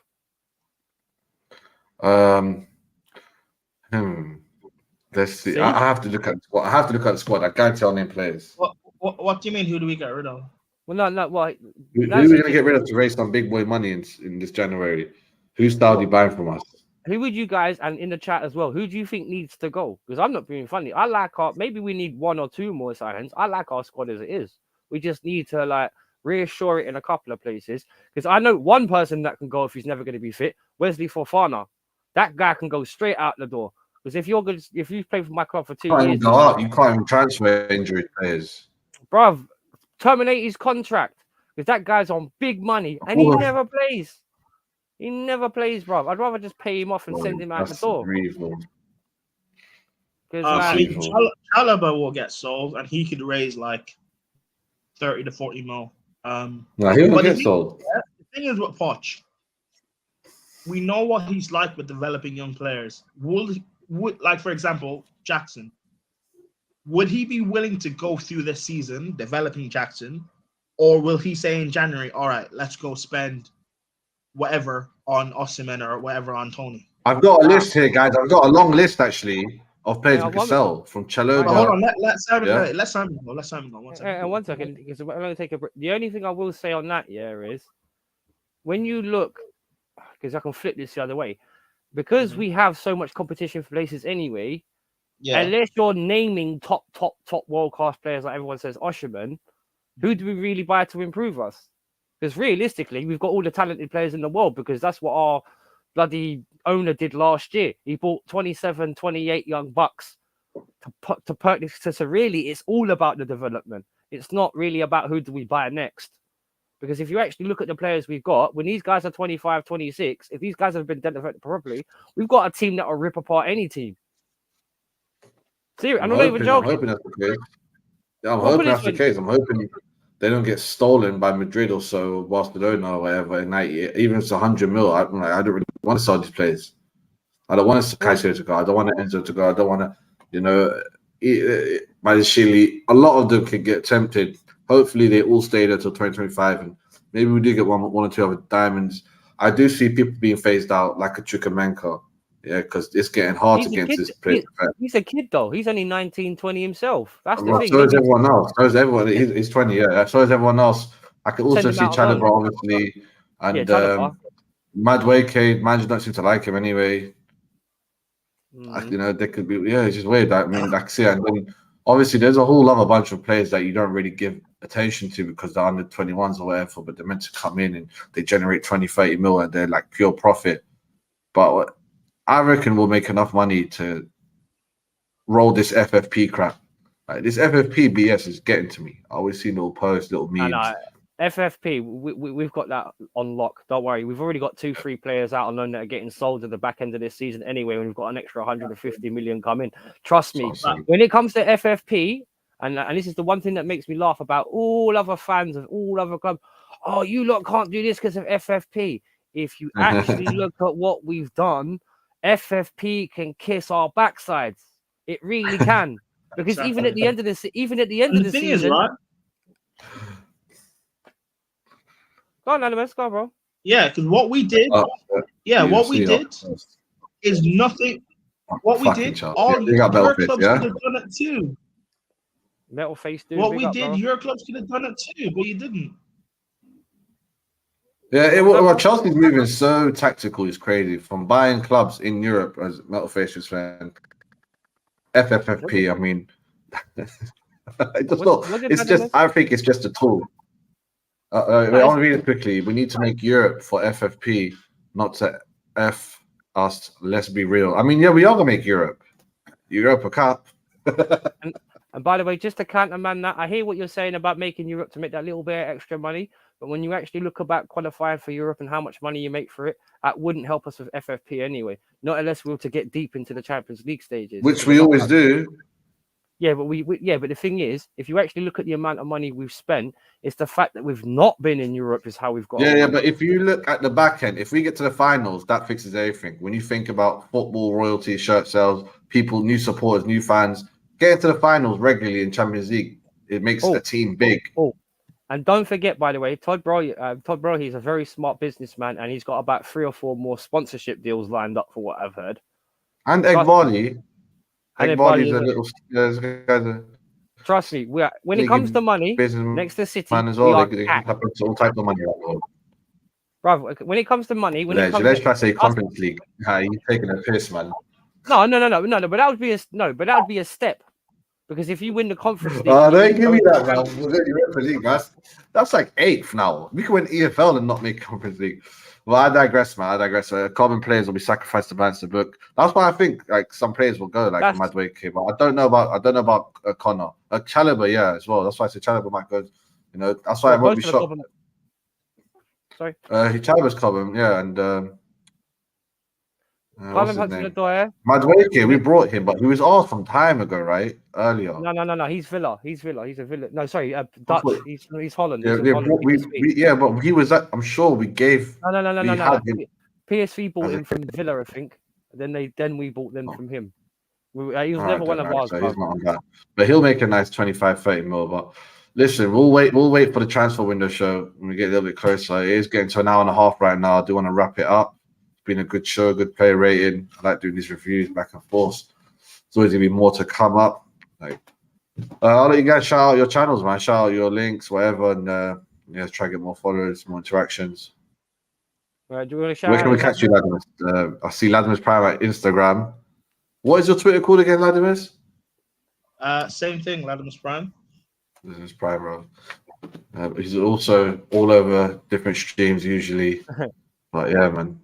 Let's see. I have to look at the squad. I can't tell name players. What do you mean? Who do we get rid of? Well, no. Well, who are we going to get rid of to raise some big boy money in this January? Who's Saudi buying from us? who would you guys, and in the chat as well, who do you think needs to go? Because I'm not being funny. I like maybe we need 1 or 2 more signings. I like our squad as it is. We just need to like reassure it in a couple of places. Because I know one person that can go if he's never going to be fit, Wesley Fofana. That guy can go straight out the door. Because if you play for my club for 2 You can't years, even go out. You can't even transfer injured players. bruv, terminate his contract. Because that guy's on big money and he never plays. He never plays, bro. I'd rather just pay him off and send him out the door. I mean, Chalobah will get sold, and he could raise like 30 to 40 mil. No, he will get sold. The thing is with Poch, we know what he's like with developing young players. Would like, for example, Jackson. Would he be willing to go through this season developing Jackson, or will he say in January, all right, let's go spend whatever on Osimhen or whatever on Tony? I've got a list here, guys. I've got a long list actually of players we can sell from Chalobah. Hold on, let Simon go. Let Simon go. 1 second. And 1 second, because I'm going to take a break. The only thing I will say on that, is when you look, because I can flip this the other way, because we have so much competition for places anyway. Yeah. Unless you're naming top world class players like everyone says, Osimhen, who do we really buy to improve us? Because realistically, we've got all the talented players in the world, because that's what our bloody owner did last year. He bought 27, 28 young bucks to purchase. So really, it's all about the development. It's not really about who do we buy next. Because if you actually look at the players we've got, when these guys are 25, 26, if these guys have been developed properly, we've got a team that will rip apart any team. Seriously, I'm not even joking. I'm hoping that's the case. I'm hoping that's the case. I'm hoping they don't get stolen by Madrid or so, Barcelona or whatever. In 90, even if it's 100 mil, I don't really want to sell these players. I don't want Caicedo to go. I don't want Enzo to go. I don't want to, Madishili. A lot of them can get tempted. Hopefully, they all stay there till 2025, and maybe we do get one or two other diamonds. I do see people being phased out, like a Chukwuemeka. Yeah, because it's getting hard against this player. He's a kid, though. He's only 19, 20 himself. That's the thing. So is everyone else. So is everyone. He's 20, yeah. So is everyone else. I can also see Chalobah, obviously. And Madueke, man, don't seem to like him anyway. They could be, it's just weird. I mean, like, see, and then obviously there's a whole other bunch of players that you don't really give attention to because they're under 21s or whatever, but they're meant to come in and they generate 20, 30 mil and they're like pure profit. But I reckon we'll make enough money to roll this FFP crap. Like, this FFP BS is getting to me. I always see little posts, little memes. FFP, we've got that on lock. Don't worry. We've already got 2-3 players out on loan that are getting sold at the back end of this season anyway, when we've got an extra 150 million coming. Trust me, when it comes to FFP, and this is the one thing that makes me laugh about all other fans of all other clubs, oh, you lot can't do this because of FFP. If you actually look at what we've done, FFP can kiss our backsides. It really can, because even at the end of the season, right? Go on, Animus, go on, bro. Yeah, because what we did, is nothing. What we did, all your clubs could have done it too. Metal face, dude. What we did, your clubs could have done it too, but you didn't. Yeah, Chelsea's moving so tactical is crazy. From buying clubs in Europe, as Metalface was saying, FFFP. I mean, I think it's just a tool. I want to read it quickly. We need to make Europe for FFP, not to F us. Let's be real. I mean, yeah, we are gonna make Europe a cup. And by the way, just to counterman that, I hear what you're saying about making Europe to make that little bit of extra money. But when you actually look about qualifying for Europe and how much money you make for it, that wouldn't help us with FFP anyway. Not unless we were to get deep into the Champions League stages, which we always do. Yeah, but but the thing is, if you actually look at the amount of money we've spent, it's the fact that we've not been in Europe is how we've got. Yeah, but if you look at the back end, if we get to the finals, that fixes everything. When you think about football royalty, shirt sales, people, new supporters, new fans, getting to the finals regularly in Champions League, it makes the team big. And don't forget, by the way, Todd Bro, he's a very smart businessman, and he's got about 3 or 4 more sponsorship deals lined up for what I've heard. And Eghbali. Eghbali's a little. Trust me, when it comes to money, next to City, man as well, they have all types of money. bro. When it comes to money, when it comes let's to try to say Conference League. You taking a piss, man. no. But that would be a step. Because if you win the Conference League, Oh, don't give me that, man. We're going to Europa League, man. That's like 8th now. We can win EFL and not make Conference League. Well, I digress, man. Common players will be sacrificed to balance the book. That's why I think like some players will go, like Madueke. But I don't know about Connor. Chalobah, yeah, as well. That's why I said Chalobah might go. You know, that's why I won't be shocked. Sorry. Chalobah's Cobham, yeah, and what's his name? Madueke, we brought him, but he was off some time ago, right? Earlier. No. He's Villa. He's a Villa. No, sorry, Dutch. He's Holland. Yeah, but he was. I'm sure we gave. No. PSV bought him from Villa, I think. Then we bought them from him. He was never one of ours. So he's not on that. But he'll make a nice 25-30 mil. But listen, we'll wait for the transfer window show when we get a little bit closer. It is getting to an hour and a half right now. I do want to wrap it up. Been a good show, good player rating. I like doing these reviews back and forth. There's always gonna be more to come up. Like, I'll let you guys shout out your channels, man. Shout out your links, whatever, and try to get more followers, more interactions. Do you want to shout Where can we catch you, Ladimus? I see Ladimus Prime at Instagram. What is your Twitter called again, Ladimus? Same thing, Ladimus Prime. Ladimus Prime, bro. He's also all over different streams usually. But yeah, man.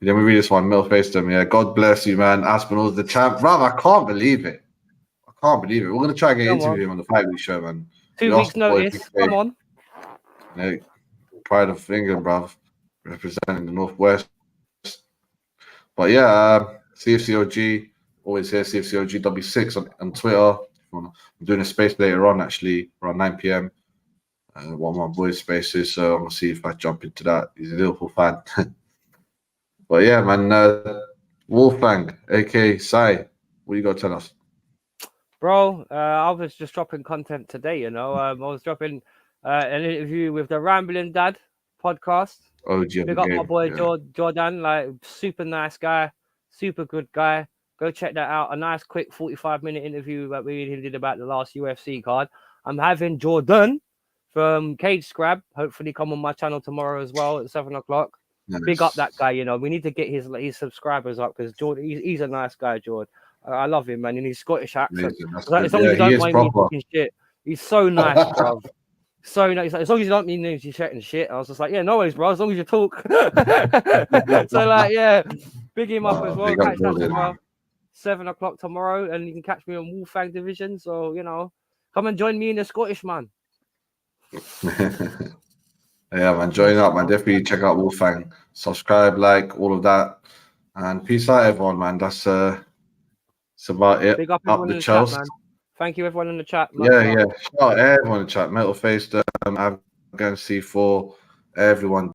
Then we read this one, Mel Facedom. Yeah, God bless you, man. Aspinall's the champ. Bro, I can't believe it. We're going to try and get an interview him on the Fight Week show, man. 2 weeks notice. Come on. Yeah, pride of England, bro. Representing the Northwest. But yeah, CFCOG. Always here, CFCOG W6 on Twitter. I'm doing a space later on, actually, around 9 p.m. One of my boys' spaces, so I'm going to see if I jump into that. He's a Liverpool fan. But yeah, man, Wolfgang, aka Sai, what you got to tell us? Bro, I was just dropping content today, you know. I was dropping an interview with the Rambling Dad podcast. Oh, big up my boy Jordan, like super nice guy, super good guy. Go check that out. A nice, quick 45-minute interview that we did about the last UFC card. I'm having Jordan from Cage Scrab, hopefully come on my channel tomorrow as well at 7 o'clock. Nice. Big up that guy, you know. We need to get his subscribers up because Jordan, he's a nice guy, Jordan. I love him, man, in his Scottish accent. As long as you don't mind me talking shit, he's so nice, bro. So nice. As long as you don't mean you chatting shit, I was just like, yeah, no worries, bro. As long as you talk. So like, yeah, big him up as well. Catch that tomorrow, 7 o'clock tomorrow, and you can catch me on Wolfgang Division. So you know, come and join me in the Scottish, man. Yeah, man, join up, man. Definitely check out Wolfgang. Subscribe, like, all of that. And peace out, everyone, man. That's about it. Big up the chat, man. Thank you, everyone in the chat. Yeah. Shout out everyone in the chat. Metal Face, Afghan C4, everyone.